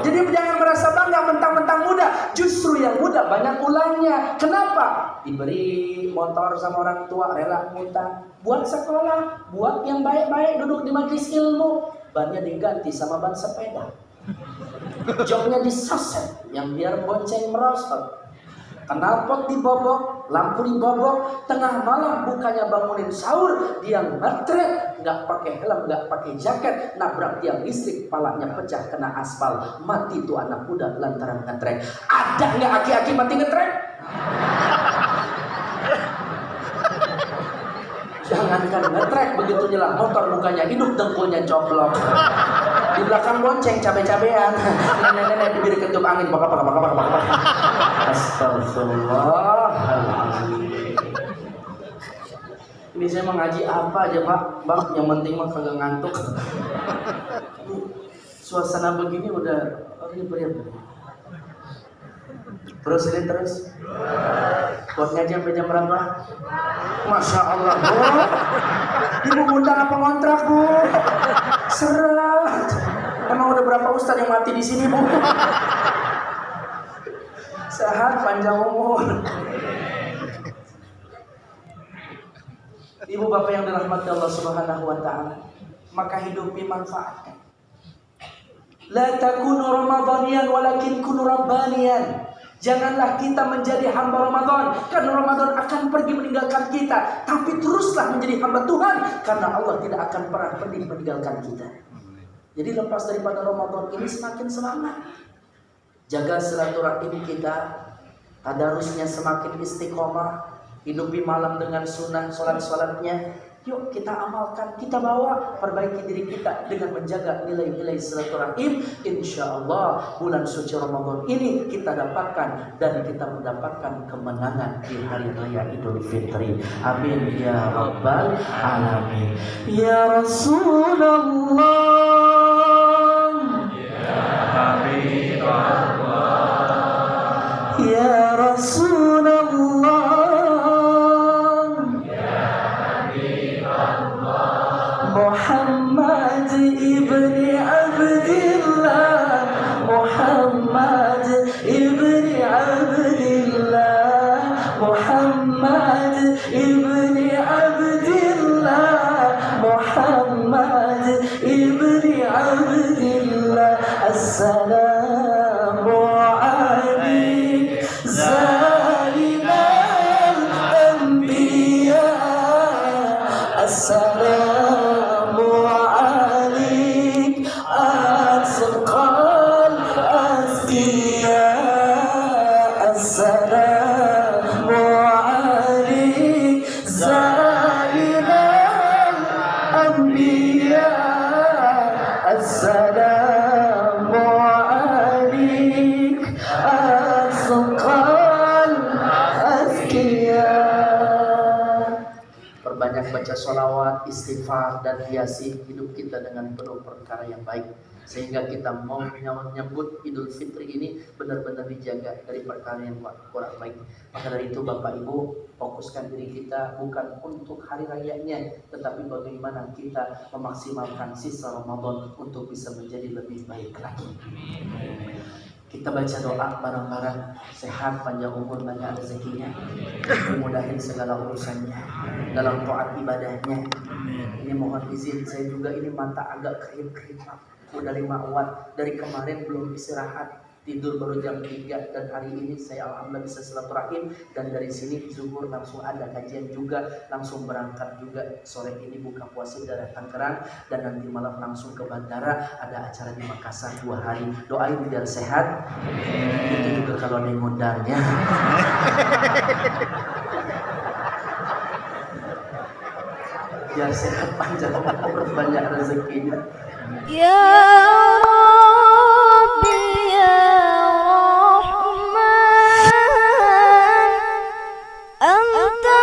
Jadi jangan merasa bangga mentang-mentang muda. Justru yang muda banyak ulangnya. Kenapa? Diberi motor sama orang tua, rela ngutang. Buat sekolah, buat yang baik-baik duduk di majelis ilmu. Bannya diganti sama ban sepeda. Joknya disaset yang biar bonceng merosot. Knalpot dibobok, lampu dibobok, tengah malam bukannya bangunin sahur, dia ngetrek, nggak pakai helm, nggak pakai jaket, nabrak tiang listrik, palanya pecah kena aspal, mati tuh anak muda lantaran ngetrek. Ada nggak aki-aki mati ngetrek? Jangankan ngetrek, begitu nyelang motor mukanya hidup, dengkulnya coplok. Di belakang bonceng cabe-cabean. Nenek-nenek bibir ketup angin, baka. Astagfirullahaladzim. Ini saya mengaji apa aja Pak? Bang, yang penting mah kagak ngantuk. Suasana begini udah ribet. Terus ini terus. Buat ngaji sampai jam berapa? Masya Allah, Bu. Ibu ngundang apa ngontrak, Bu? Seret. Emang udah berapa ustadz yang mati di sini, Bu? Sehat, panjang umur. Ibu bapak yang dirahmati Allah Subhanahu wa taala, maka hidupi manfaatkan. La takunu ramadhaniyan walakin kunu rabbaniyan. Janganlah kita menjadi hamba Ramadan, karena Ramadan akan pergi meninggalkan kita. Tapi teruslah menjadi hamba Tuhan, karena Allah tidak akan pernah pergi meninggalkan kita. Jadi lepas daripada Ramadan ini semakin semangat. Jaga silaturahim kita, tadarusnya semakin istiqomah, hidupi malam dengan sunnah sholat-sholatnya. Yuk kita amalkan, kita bawa, perbaiki diri kita dengan menjaga nilai-nilai silaturahim. Insya Allah bulan suci Ramadan ini kita dapatkan dan kita mendapatkan kemenangan di hari raya Idul Fitri. Amin ya Rabbal Alamin. Ya Rasulullah, Ya Habibullah, Ya Rasulullah, Muhammad ibni Abdillah, Muhammad ibni Abdillah, Muhammad ibni Abdillah, Muhammad ibni Abdillah. Assalamu alaik zainal anbiya. Assalamu baca sholawat, istighfar, dan hiasi hidup kita dengan penuh perkara yang baik, sehingga kita mau menyambut Idul Fitri ini benar-benar dijaga dari perkara yang kurang baik. Maka dari itu Bapak Ibu, fokuskan diri kita bukan untuk hari rayanya, tetapi bagaimana kita memaksimalkan sisa Ramadan untuk bisa menjadi lebih baik lagi. Kita baca doa bareng-bareng, sehat, panjang umur, banyak rezekinya, dimudahin segala urusannya dalam taat ibadahnya. Ini mohon izin, saya juga ini mata agak kering-kering, udah 5 watt dari kemarin belum istirahat, tidur baru jam 3, dan hari ini saya alhamdulillah bisa silaturahim, dan dari sini zuhur langsung ada kajian juga, langsung berangkat juga sore ini buka puasa dari Tangerang, dan nanti malam langsung ke bandara, ada acara di Makassar 2 hari. Doain biar sehat, itu juga kalau ada yang ngundangnya. Biar sehat, panjang umur, banyak rezekinya. Ya Rabbi ya Rahman, Anta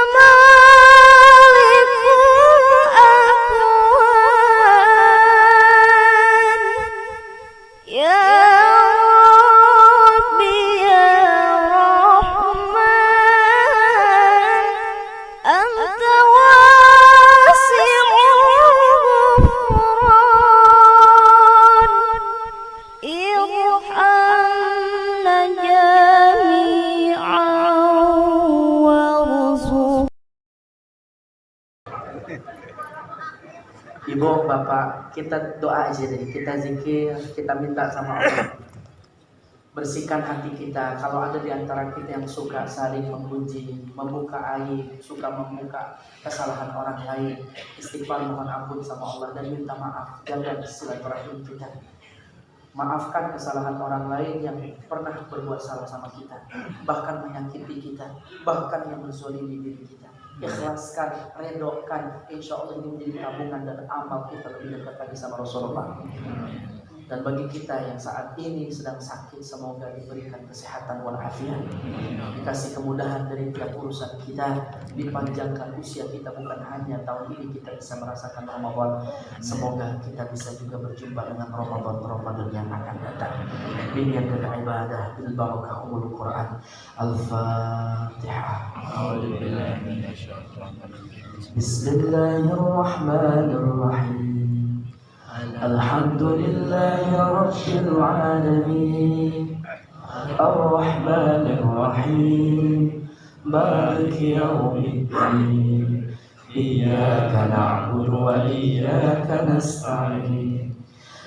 Ibu, Bapak, kita doa aja deh, kita zikir, kita minta sama Allah. Bersihkan hati kita. Kalau ada di antara kita yang suka saling memuji, membuka aib, suka membuka kesalahan orang lain, istighfar mohon ampun sama Allah dan minta maaf, jaga silaturahim kita. Maafkan kesalahan orang lain yang pernah berbuat salah sama kita, bahkan menyakiti kita, bahkan yang menzalimi diri kita. Ikhlaskan, redokan, insya Allah ini menjadi tabungan dan amal kita lebih dekat lagi sama Rasulullah. Dan bagi kita yang saat ini sedang sakit, semoga diberikan kesehatan walafiat, dikasih kemudahan dari tiap urusan kita, dipanjangkan usia kita, bukan hanya tahun ini kita bisa merasakan Ramadan, semoga kita bisa juga berjumpa dengan Ramadan yang akan datang. Bimbingan ke ibadah bil barakah umul Quran. Al-Fatihah. Bismillahirrahmanirrahim. Alhamdulillahi Rabbil Alamin, Ar-Rahmanir Rahim, Maliki Yawmiddin, Iyyaka na'budu wa iyyaka nasta'in,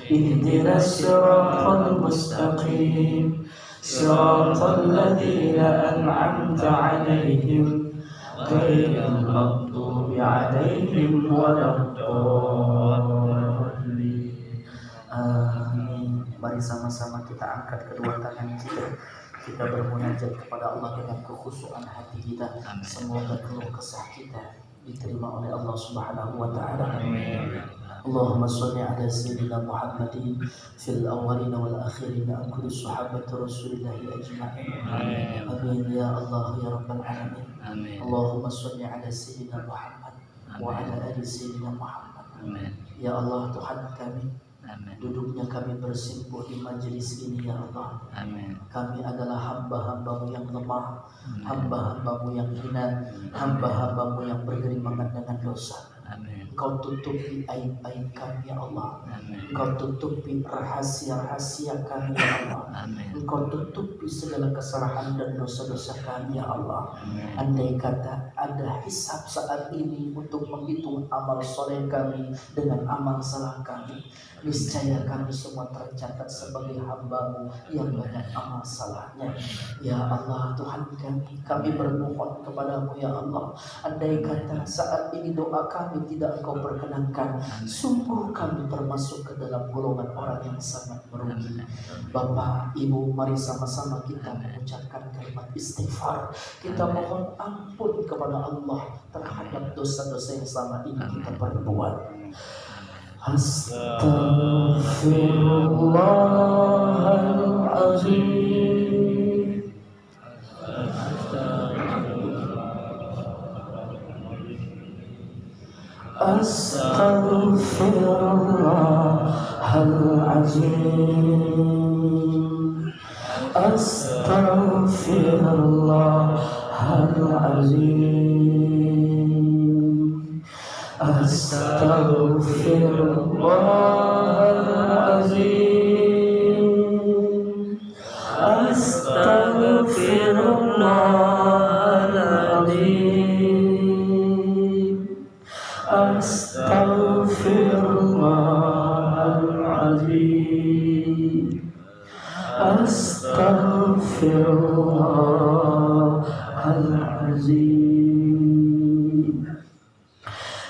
Ihdinas siratal mustaqim, siratal ladzina an'amta 'alaihim, ghairil maghdubi 'alaihim waladdallin. Amin. Mari sama-sama kita angkat kedua tangan kita bermunajat kepada Allah dengan kekhusyuan hati kita. Semoga keluh kesah kita diterima oleh Allah Subhanahu wa taala. Allahumma shalli ala sayyidina Muhammadin fil awwalin wal akhirin an kulli sahabati Rasulillah ajma'in. Amin ya Allah ya rabbal alamin. Allahumma shalli ala sayyidina Muhammad wa ala ali sayyidina Muhammad. Ya Allah Tuhan kami, duduknya kami bersimpuh di majelis ini ya Allah. Kami adalah hamba-hambamu yang lemah, hamba-hambamu yang hina, hamba-hambamu yang bergerimangan dengan dosa. Kau tutupi aib-aib kami ya Allah. Kau tutupi rahasia-rahasia kami ya Allah. Engkau tutupi segala kesalahan dan dosa-dosa kami ya Allah. Andai kata ada hisab saat ini untuk menghitung amal soleh kami dengan amal salah kami, niscaya kami semua tercatat sebagai hamba-Mu yang banyak amal salahnya. Ya Allah Tuhan kami bermohon kepadamu ya Allah. Andai kata saat ini doa kami tidak Engkau perkenankan, sungguh kami termasuk ke dalam golongan orang yang sangat merugi. Bapak, Ibu, mari sama-sama kita mengucapkan kalimat istighfar. Kita mohon ampun kepada Allah terhadap dosa-dosa yang selama ini kita perbuat. Astaghfirullahaladzim. Astaghfirullahaladzim. Astaghfirullahaladzim. Astaghfirullahaladzim. Astaghfirullahaladzim. Astaghfirullahaladzim. Astaghfirullahaladzim.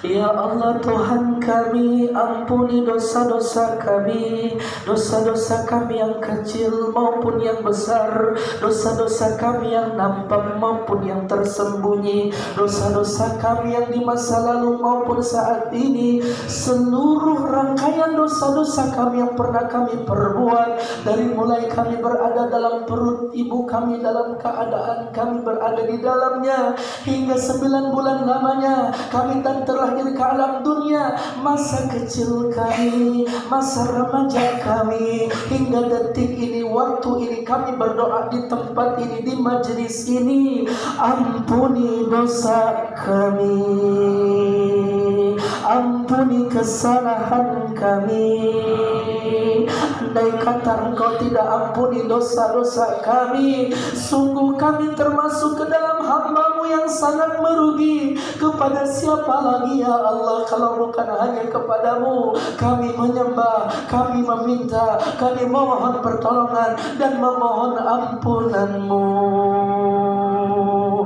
Ya Allah Tuhan kami, ampuni dosa-dosa kami, dosa-dosa kami yang kecil maupun yang besar, dosa-dosa kami yang nampak maupun yang tersembunyi, dosa-dosa kami yang di masa lalu maupun saat ini, seluruh rangkaian dosa-dosa kami yang pernah kami perbuat, dari mulai kami berada dalam perut ibu kami, dalam keadaan kami berada di dalamnya, hingga 9 bulan lamanya kami tak terlahir ke alam dunia, masa kecil kami, masa remaja kami, hingga detik ini, waktu ini kami berdoa di tempat ini, di majelis ini. Ampuni dosa kami, ampuni kesalahan kami. Andai kata Engkau tidak ampuni dosa-dosa kami, sungguh kami termasuk ke dalam hamba-Mu yang sangat merugi. Kepada siapa lagi ya Allah kalau bukan hanya kepadamu kami menyembah, kami meminta, kami mohon pertolongan dan memohon ampunan-Mu.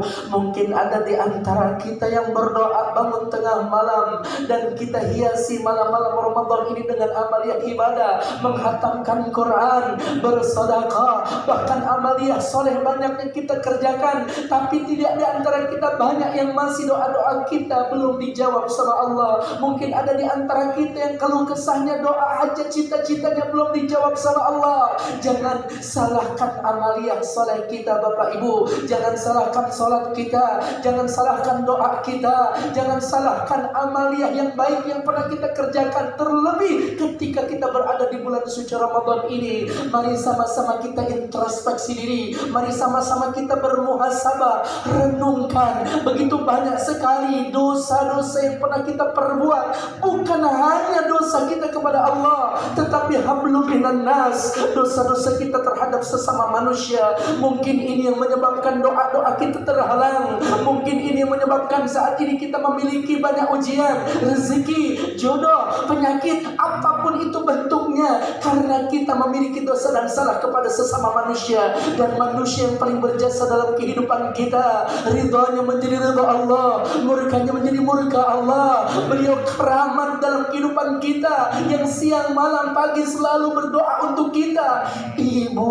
Mungkin ada di antara kita yang berdoa bangun tengah malam dan kita hiasi malam-malam Ramadan ini dengan amaliyah ibadah, menghatamkan Quran, bersedekah, bahkan amaliyah soleh banyak yang kita kerjakan, tapi tidak di antara kita banyak yang masih doa-doa kita belum dijawab sama Allah. Mungkin ada di antara kita yang keluh kesahnya doa hajat cita-citanya belum dijawab sama Allah. Jangan salahkan amaliyah soleh kita Bapak Ibu, jangan salahkan salat kita, jangan salahkan doa kita, jangan salahkan amaliyah yang baik yang pernah kita kerjakan. Terlebih ketika kita berada di bulan suci Ramadan ini, mari sama-sama kita introspeksi diri, mari sama-sama kita bermuhasabah, renungkan begitu banyak sekali dosa-dosa yang pernah kita perbuat. Bukan hanya dosa kita kepada Allah, tetapi hablum minan nas, dosa-dosa kita terhadap sesama manusia. Mungkin ini yang menyebabkan doa-doa kita terhalang. Mungkin ini yang menyebabkan saat ini kita memiliki banyak ujian, rezeki, jodoh, penyakit, apapun itu bentuknya, karena kita memiliki dosa dan salah kepada sesama manusia. Dan manusia yang paling berjasa dalam kehidupan kita, ridhanya menjadi ridha Allah, murkanya menjadi murka Allah. Beliau keramat dalam kehidupan kita, yang siang malam pagi selalu berdoa untuk kita. Ibu,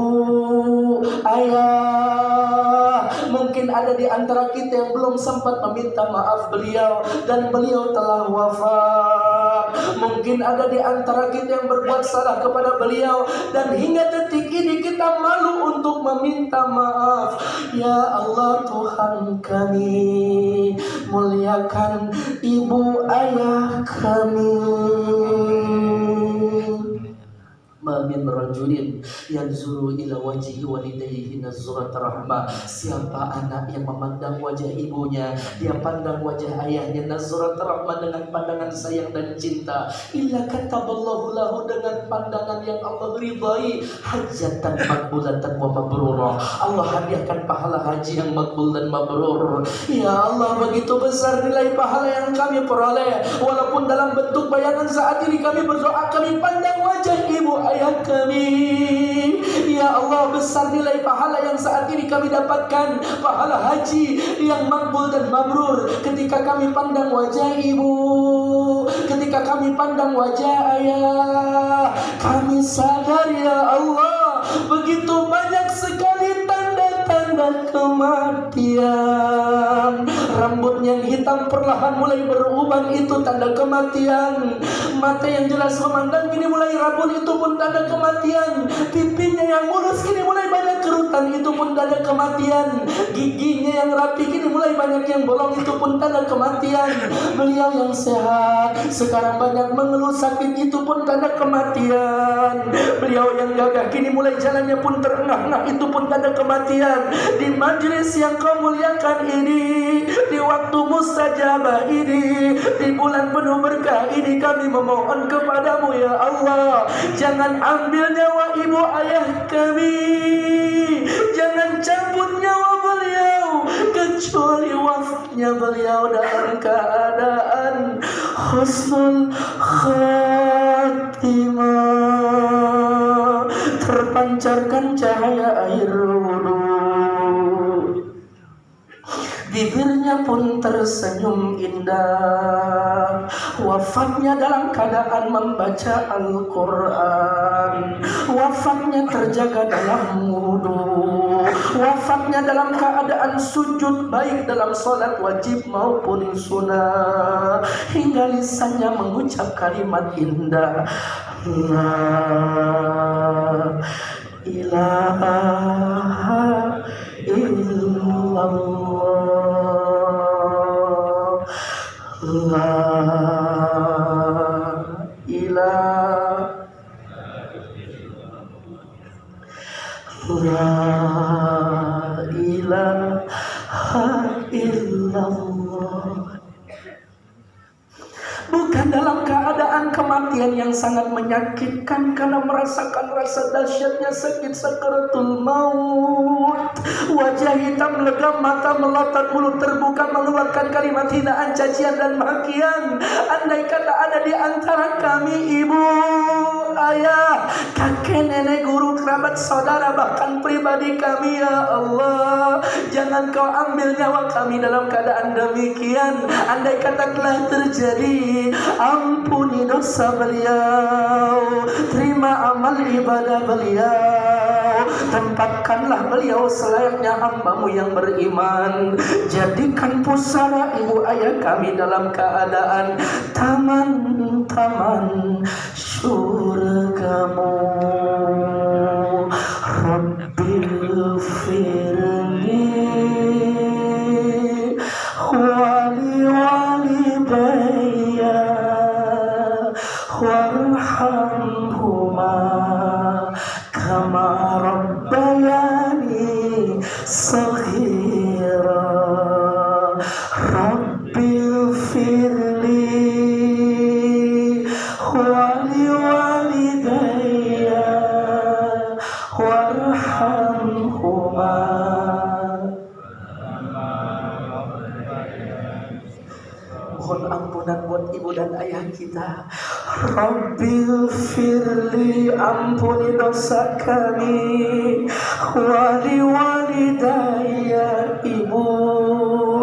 ayah, mungkin ada di antara kita yang belum sempat meminta maaf beliau dan beliau telah wafat. Mungkin ada di antara kita yang berbuat salah kepada beliau dan hingga detik ini kita malu untuk meminta maaf. Ya Allah Tuhan kami, muliakan ibu ayah kami. Ma min rajulin yanzuru ila wajhi walidayhi nazrat rahmah. Siapa anak yang memandang wajah ibunya, dia pandang wajah ayahnya nazrat rahmah dengan pandangan sayang dan cinta. Illa kataballahu lahu, dengan pandangan yang Allah ridai, hajatan maqbulatan wa mabrurah. Allah hadiahkan pahala haji yang makbul dan mabrur. Ya Allah, begitu besar nilai pahala yang kami peroleh, walaupun dalam bentuk bayangan saat ini kami berdoa, kami pandang wajah ibu ayah kami. Ya Allah, besar nilai pahala yang saat ini kami dapatkan, pahala haji yang makbul dan mabrur. Ketika kami pandang wajah ibu, ketika kami pandang wajah ayah, kami sadar ya Allah, begitu banyak sekali tanda-tanda kematian. Rambut yang hitam perlahan mulai berubah, itu tanda kematian. Mata yang jelas memandang kini mulai rabun, itu pun tanda kematian. Pipinya yang mulus kini mulai banyak kerutan, itu pun tanda kematian. Giginya yang rapi kini mulai banyak yang bolong, itu pun tanda kematian. Beliau yang sehat sekarang banyak mengeluh sakit, itu pun tanda kematian. Beliau yang gagah kini mulai jalannya pun terengah-engah, itu pun tanda kematian. Di majlis yang kau muliakan ini, di waktu mustajabah ini, di bulan penuh berkah ini, kami memohon kepadamu ya Allah, jangan ambil nyawa ibu ayah kami, jangan cabut nyawa beliau, kecuali wafatnya beliau dalam keadaan husnul khatimah, terpancarkan cahaya air wudhu, bibirnya pun tersenyum indah. Wafatnya dalam keadaan membaca Al-Quran, wafatnya terjaga dalam wudhu, wafatnya dalam keadaan sujud, baik dalam sholat wajib maupun sunnah, hingga lisannya mengucap kalimat indah, La ilaha illallah, La ilaha, La ilaha illallah. Bukan dalam keadaan kematian kematian yang sangat menyakitkan karena merasakan rasa dahsyatnya sakit sakaratul maut. Wajah hitam legam, mata melotot, mulut terbuka mengeluarkan kalimat hinaan, cacian dan makian. Andai kata ada di antara kami ibu, ayah, kakek, nenek, guru, kerabat, saudara, bahkan pribadi kami, ya Allah, jangan kau ambil nyawa kami dalam keadaan demikian. Andai kata telah terjadi, ampuni dosa beliau, terima amal ibadah beliau, tempatkanlah beliau selayaknya hamba-Mu yang beriman. Jadikan pusara ibu ayah kami dalam keadaan taman-taman surga-Mu. Rabbil firli wali walidayya warhamhuma kama rabbayani saghira. Rabbil firli wali walidayya warhamhuma. Mohon ampunan buat ibu dan ayah kita. Rabbil firli, ampuni dosa kami. Wali walidayya, ibu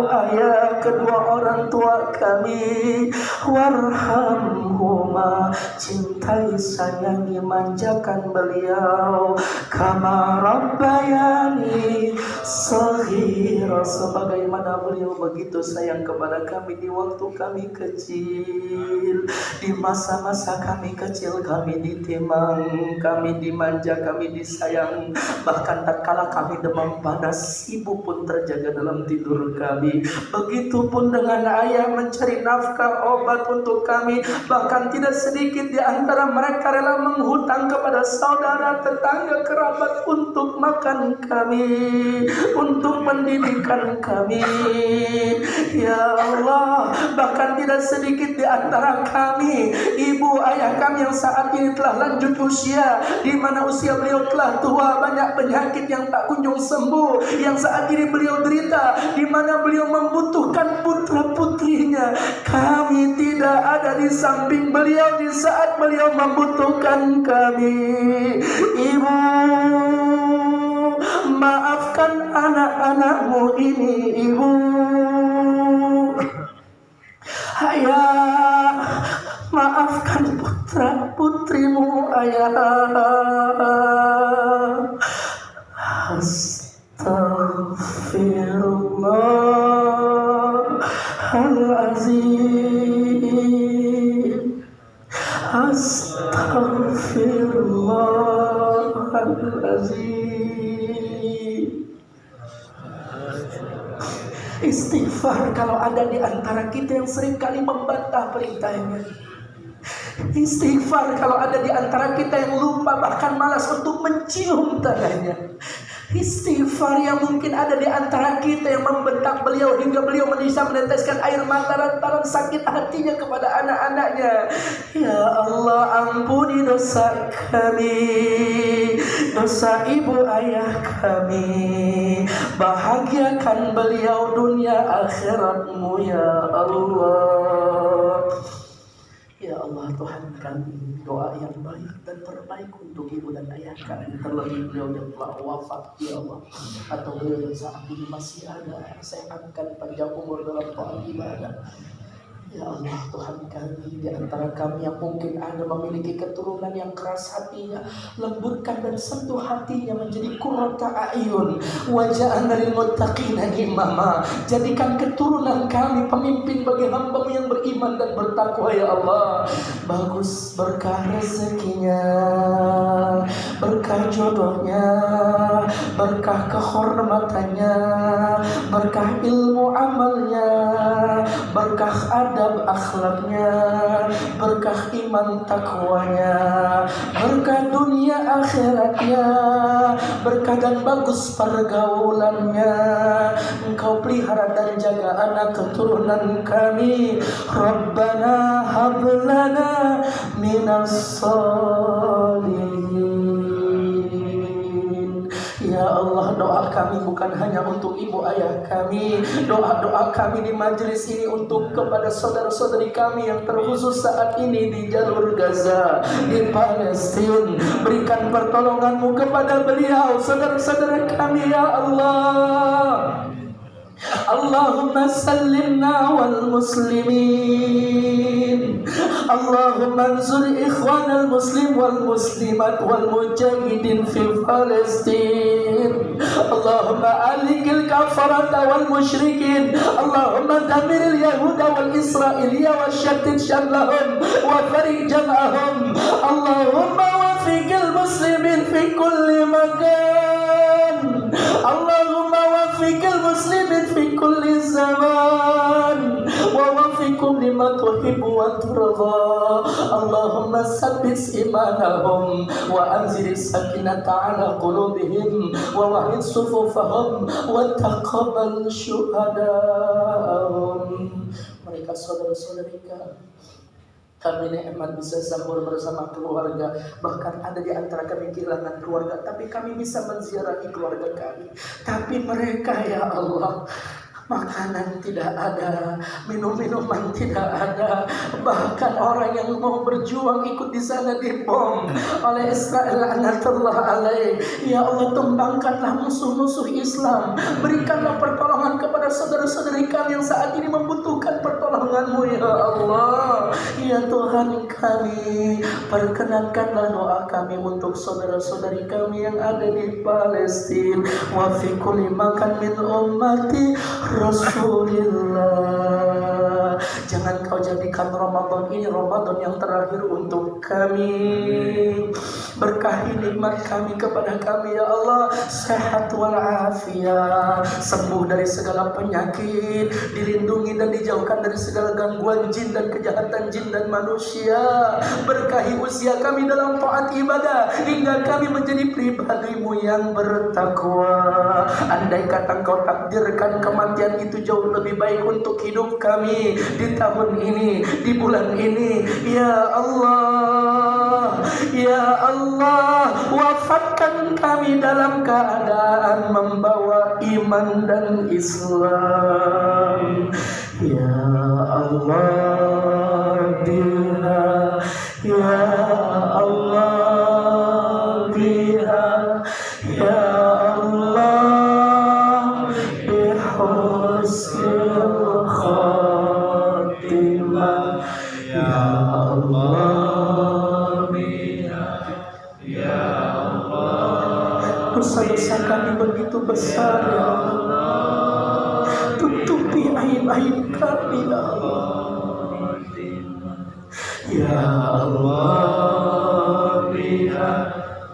ayah kedua orang tua kami. Warhamhuma, cintai sayangi manjakan beliau. Kama rabbayani saghira, sebagaimana beliau begitu sayang kepada kami di waktu kami kecil. Di masa-masa kami kecil kami ditimang, kami dimanja, kami disayang. Bahkan tatkala kami demam panas, ibu pun terjaga dalam tidur kami. Begitupun dengan ayah mencari nafkah obat untuk kami. Bahkan tidak sedikit di antara mereka rela menghutang kepada saudara, tetangga, kerabat untuk makan kami, untuk pendidikan kami. Ya Allah, bahkan tidak sedikit di antara kami, ibu ayah kami yang saat ini telah lanjut usia, di mana usia beliau telah tua, banyak penyakit yang tak kunjung sembuh, yang saat ini beliau derita, di mana beliau membutuhkan putra putrinya. Kami tidak ada di samping beliau di saat beliau membutuhkan kami. Ibu, maafkan anak-anakmu ini, ibu. Ayah, maafkan putra putrimu, ayah. Astaghfirullahaladzim, astaghfirullahaladzim. Istighfar kalau ada di antara kita yang seringkali membantah perintahnya. Istighfar kalau ada di antara kita yang lupa bahkan malas untuk mencium tangannya. Istighfar yang mungkin ada di antara kita yang membentak beliau hingga beliau bisa meneteskan air mata lantaran sakit hatinya kepada anak-anaknya. Ya Allah, ampuni dosa kami, dosa ibu ayah kami. Bahagiakan beliau dunia akhiratmu ya Allah. Ya Allah Tuhan kami, doa yang baik dan terbaik untuk ibu dan ayah kami, terlebih beliau yang telah wafat ya Allah, atau beliau yang saat ini masih ada, sehatkan panjang umur dalam taat ibadah. Ya Allah Tuhan kami, di antara kami yang mungkin ada memiliki keturunan yang keras hatinya, lembutkan dan sentuh hatinya menjadi qurrata a'yun waj'alna lil muttaqina imama. Jadikan keturunan kami pemimpin bagi hamba-Mu yang beriman dan bertakwa ya Allah. Bagus berkah rezekinya, berkah jodohnya, berkah kehormatannya, berkah ilmu amalnya, berkah adab akhlaknya, berkah iman takwanya, berkah dunia akhiratnya, berkah dan bagus pergaulannya. Engkau pelihara dan jaga anak keturunan kami. Rabbana hablana minas solihin. Ya Allah, doa kami bukan hanya untuk ibu ayah kami. Doa-doa kami di majelis ini untuk kepada saudara-saudari kami yang terkhusus saat ini di jalur Gaza, di Palestina. Berikan pertolonganmu kepada beliau, saudara-saudara kami ya Allah. Allahumma sallimna wal muslimin. Allahumma anzur ikhwanal muslim wal muslimat wal mujahidin fi Palestin. Allahumma alikil kafarata wal musyrikin. Allahumma damiril yahuda wal israiliyya wa syattid syamlahum wa farik jam'ahum. Allahumma wafiqil muslimin fi kulli makan. Allahumma wafiqil muslimin fi kulli zaman wa wafiqhum lima tuhibbu wa turda. Allahumma sabbit imanahum wa anzil sakinata ala qulubihim wa wahid sufufahum wa taqabbal syuhadahum. Mereka saudara-saudari kami nikmat bisa sahur bersama keluarga. Bahkan ada di antara kami kehilangan keluarga, tapi kami bisa menziarahi keluarga kami. Tapi mereka ya Allah, makanan tidak ada, minum-minuman tidak ada. Bahkan orang yang mau berjuang ikut di sana dibom oleh Israel laknatullah alaih. Ya Allah, tumbangkanlah musuh-musuh Islam. Berikanlah pertolongan kepada saudara-saudari kami yang saat ini membutuhkan pertolongan-Mu ya Allah. Ya Tuhan kami, perkenankanlah doa kami untuk saudara-saudari kami yang ada di Palestina. Wa fi kulli makan min ummati Rasulillah. Jangan kau jadikan Ramadan ini Ramadan yang terakhir untuk kami. Berkahi nikmat kami kepada kami ya Allah. Sehat walafiat, sembuh dari segala penyakit, dilindungi dan dijauhkan dari segala gangguan jin dan kejahatan jin dan manusia. Berkahi usia kami dalam taat ibadah hingga kami menjadi pribadi-Mu yang bertakwa. Andai kata Engkau takdirkan kematian itu jauh lebih baik untuk hidup kami di tahun ini, di bulan ini, ya Allah, ya Allah, wafatkan kami dalam keadaan membawa iman dan Islam. Ya Allah, biha, ya Allah, biha, ya Allah, bihusnil khatimah, ya Allah, biha, ya Allah. Dosa-dosa kami begitu besar ya Allah. Tutupi aib-aib kami ya Allah. Ya Allah, biha,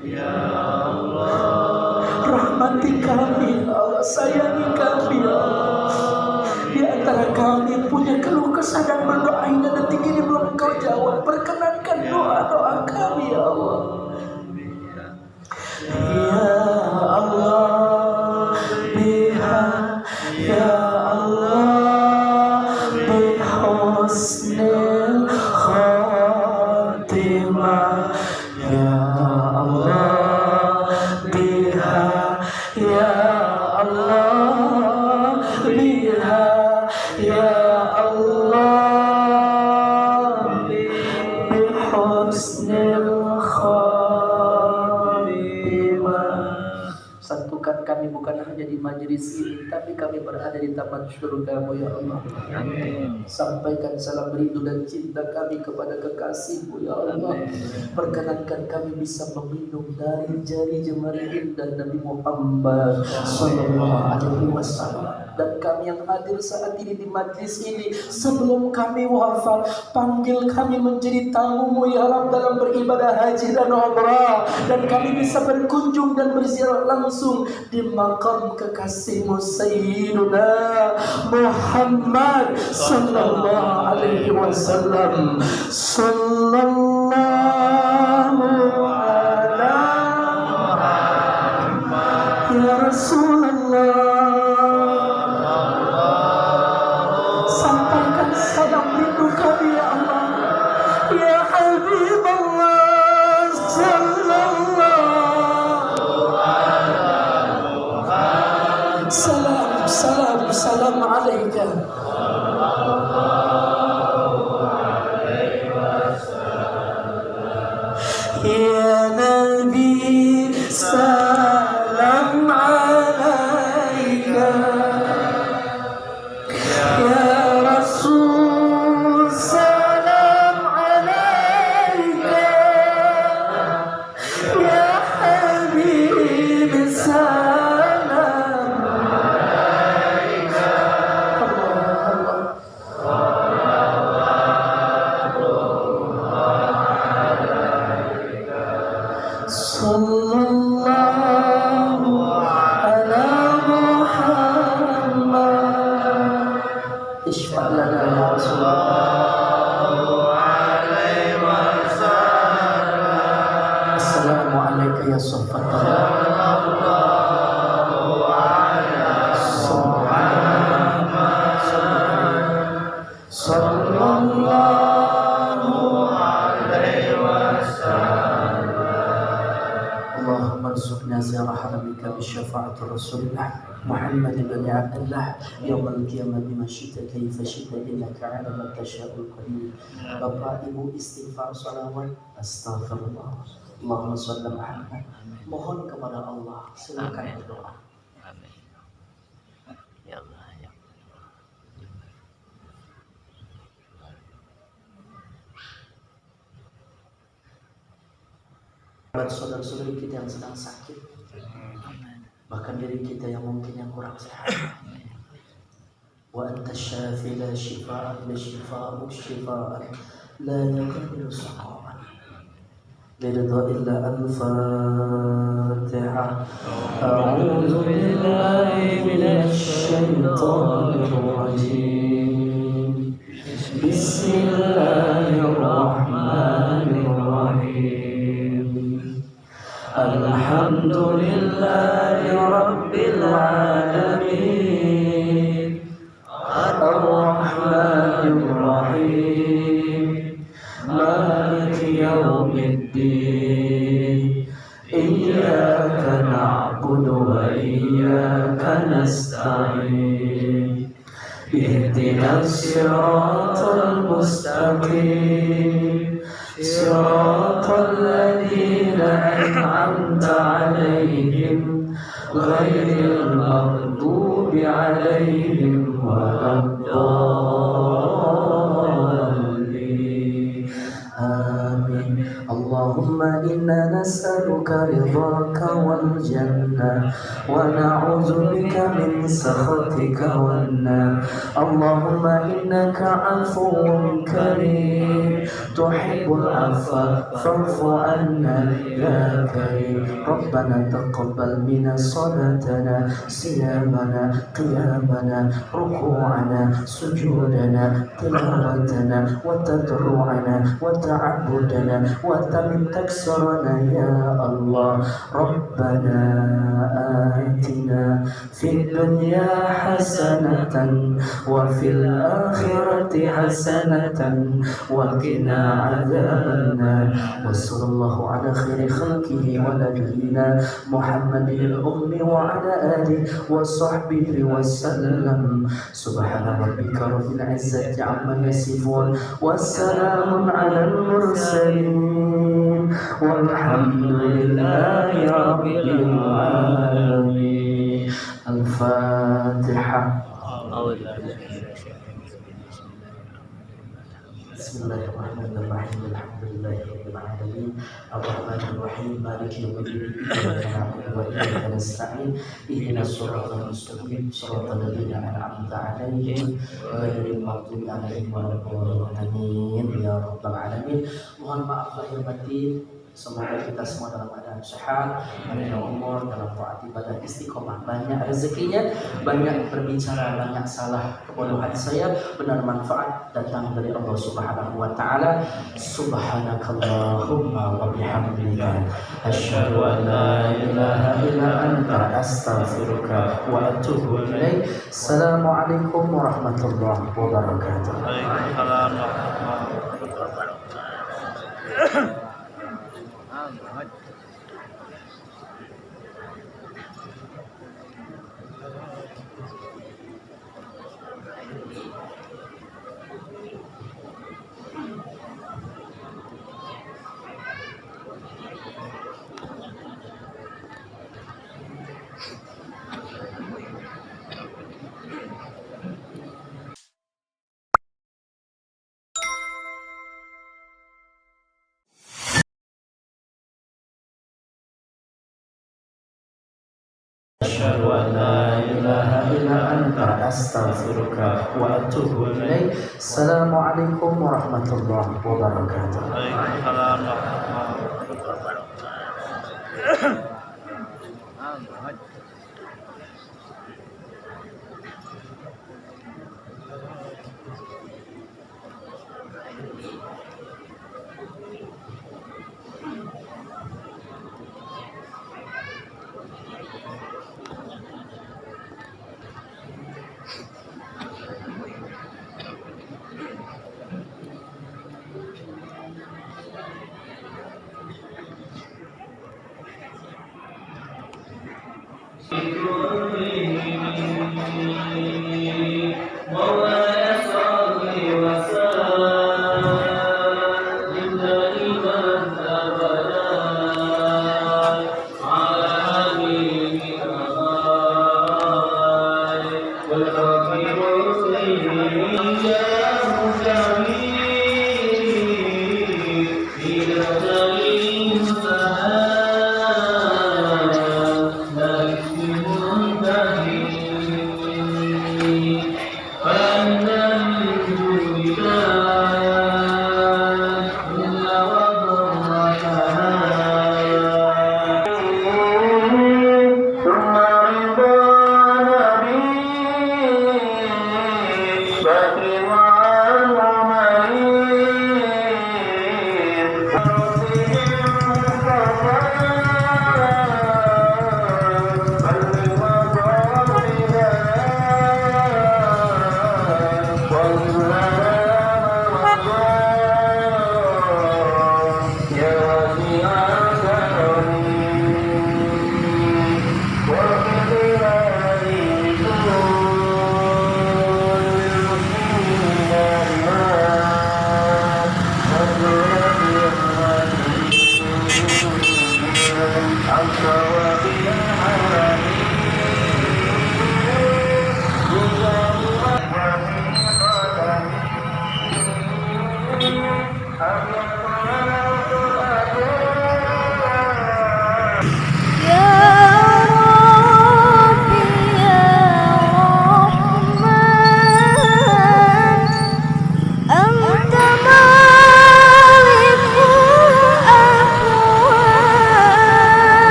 ya Allah. Rahmati kami ya Allah, sayangi kami ya Allah. Di antara kami punya keluh kesah dan berdoa hingga detik ini belum Engkau jawab. Perkenankan doa-doa kami ya Allah. Ya Allah, biha, ya Allah, bihusnil khatimah, ya Allah, biha, ya Allah, biha, ya Allah, bihusnil khatimah. Satukan kami bukan hanya di majelis ini, tapi kami berada di taman surga-Mu ya Allah. Amin. Sampaikan salam rindu dan cinta kami kepada kekasih-Mu ya Allah. Perkenankan kami bisa meminum dari jari jemari indah Nabi Muhammad sallallahu alaihi wasallam. Dan kami yang hadir saat ini di majlis ini, sebelum kami wafat, panggil kami menjadi tamu-Mu ya Rabb dalam beribadah haji dan umrah, dan kami bisa berkunjung dan berziarah langsung di makam kekasih-Mu Sayyiduna Muhammad sallallahu alaihi wasallam. Sallallahu ala Muhammad ya Rasulullah. Sampaikan salam rindu kami ya Allah, ya Habib Allah sallallahu salam alaika. Ya Nabi salam alaika. Ya Rasul salam alaika. Ya Habib salam alaika. Sallallahu ala Muhammad. Ishfa' lana ya Rasulullah. Assalamu alayka ya Saffat. ارزقنا زيارة حرمك بشفاعة رسول الله محمد بن عبد الله يوم القيامة بما شئت كيف شئت إنك على ما تشاء القدير. Bapak Ibu istighfar salawat astagfirullah. Allahumma shalli ala Muhammad. Mohon kepada Allah, silakan berdoa. Amin. Ya Allah, ya Buat saudara-saudari kita yang sedang sakit, bahkan diri kita yang mungkin yang kurang sehat. Wa anta syafi la shifaa la shifaa shifaa la yughadiru saqaman. Liridha illa al-Fatiha. A'udzu billahi minasy syaithanir rajim. Bismillahirrahmanirrahim. Alhamdulillahi Rabbil Alamin. Ar-Rahmanir Rahim. Maliki Yawmiddin. Iyyaka na'budu wa iyyaka nasta'in. Ihdinas siratal mustaqim. Siratal ladzina an'amta 'alaihim ghairil maghdubi 'alaihim waladdallin. Amin. Allahumma inna nas'aluka ridhaka wal jannah wa na'udzu bika min sakhatika wan nar. Allahumma innaka 'afuwwun karim tuhibbul 'afwa fa'fu 'anna ya karim. Rabbana taqabbal minna salatana siyamana qiyamana ruku'ana sujudana tilawatana wa tadru'ana wa ta'abbudana wa tamim taksarana ya Allah. Rabbana atina fid dunya hasanatan wa fil akhirati hasanatan wa qina adzabannar. Wa sallallahu ala khairi khalqihi wa nabiyyina Muhammadin al-ummi wa ala alihi wa sahbihi wa sallam. Subhana rabbika rabbil izzati amma yasifun wa salamun ala al-mursalin walhamdulillahi rabbil alamin. Al-Fatihah. Bismillahirrahmanirrahim. Alhamdulillahi rabbil alamin. Ar-Rahmanir Rahim. Maliki yaumiddin. Iyyaka na'budu wa iyyaka nasta'in. Ihdinas siratal mustaqim. Siratal ladzina an'amta 'alaihim ghairil maghdubi 'alaihim waladdallin. Amin ya rabbal alamin. Mohon maaf lahir batin Semoga kita semua dalam keadaan sehat, panjang umur, dalam taat ibadah istiqomah, banyak rezekinya, banyak berbicara, banyak salah kebodohan saya, benar manfaat datang dari Allah Subhanahu wa taala. Subhanakallahumma wa bihamdika asyhadu an la ilaha illa anta astaghfiruka wa atubu ilaik. Assalamualaikum warahmatullahi wabarakatuh. Waalaikumsalam warahmatullahi wabarakatuh. Asyhadu an la ilaha illa anta astaghfiruka wa atubu ilaik. Assalamualaikum warahmatullahi wabarakatuh. Waalaikumsalam warahmatullahi wabarakatuh. والآخر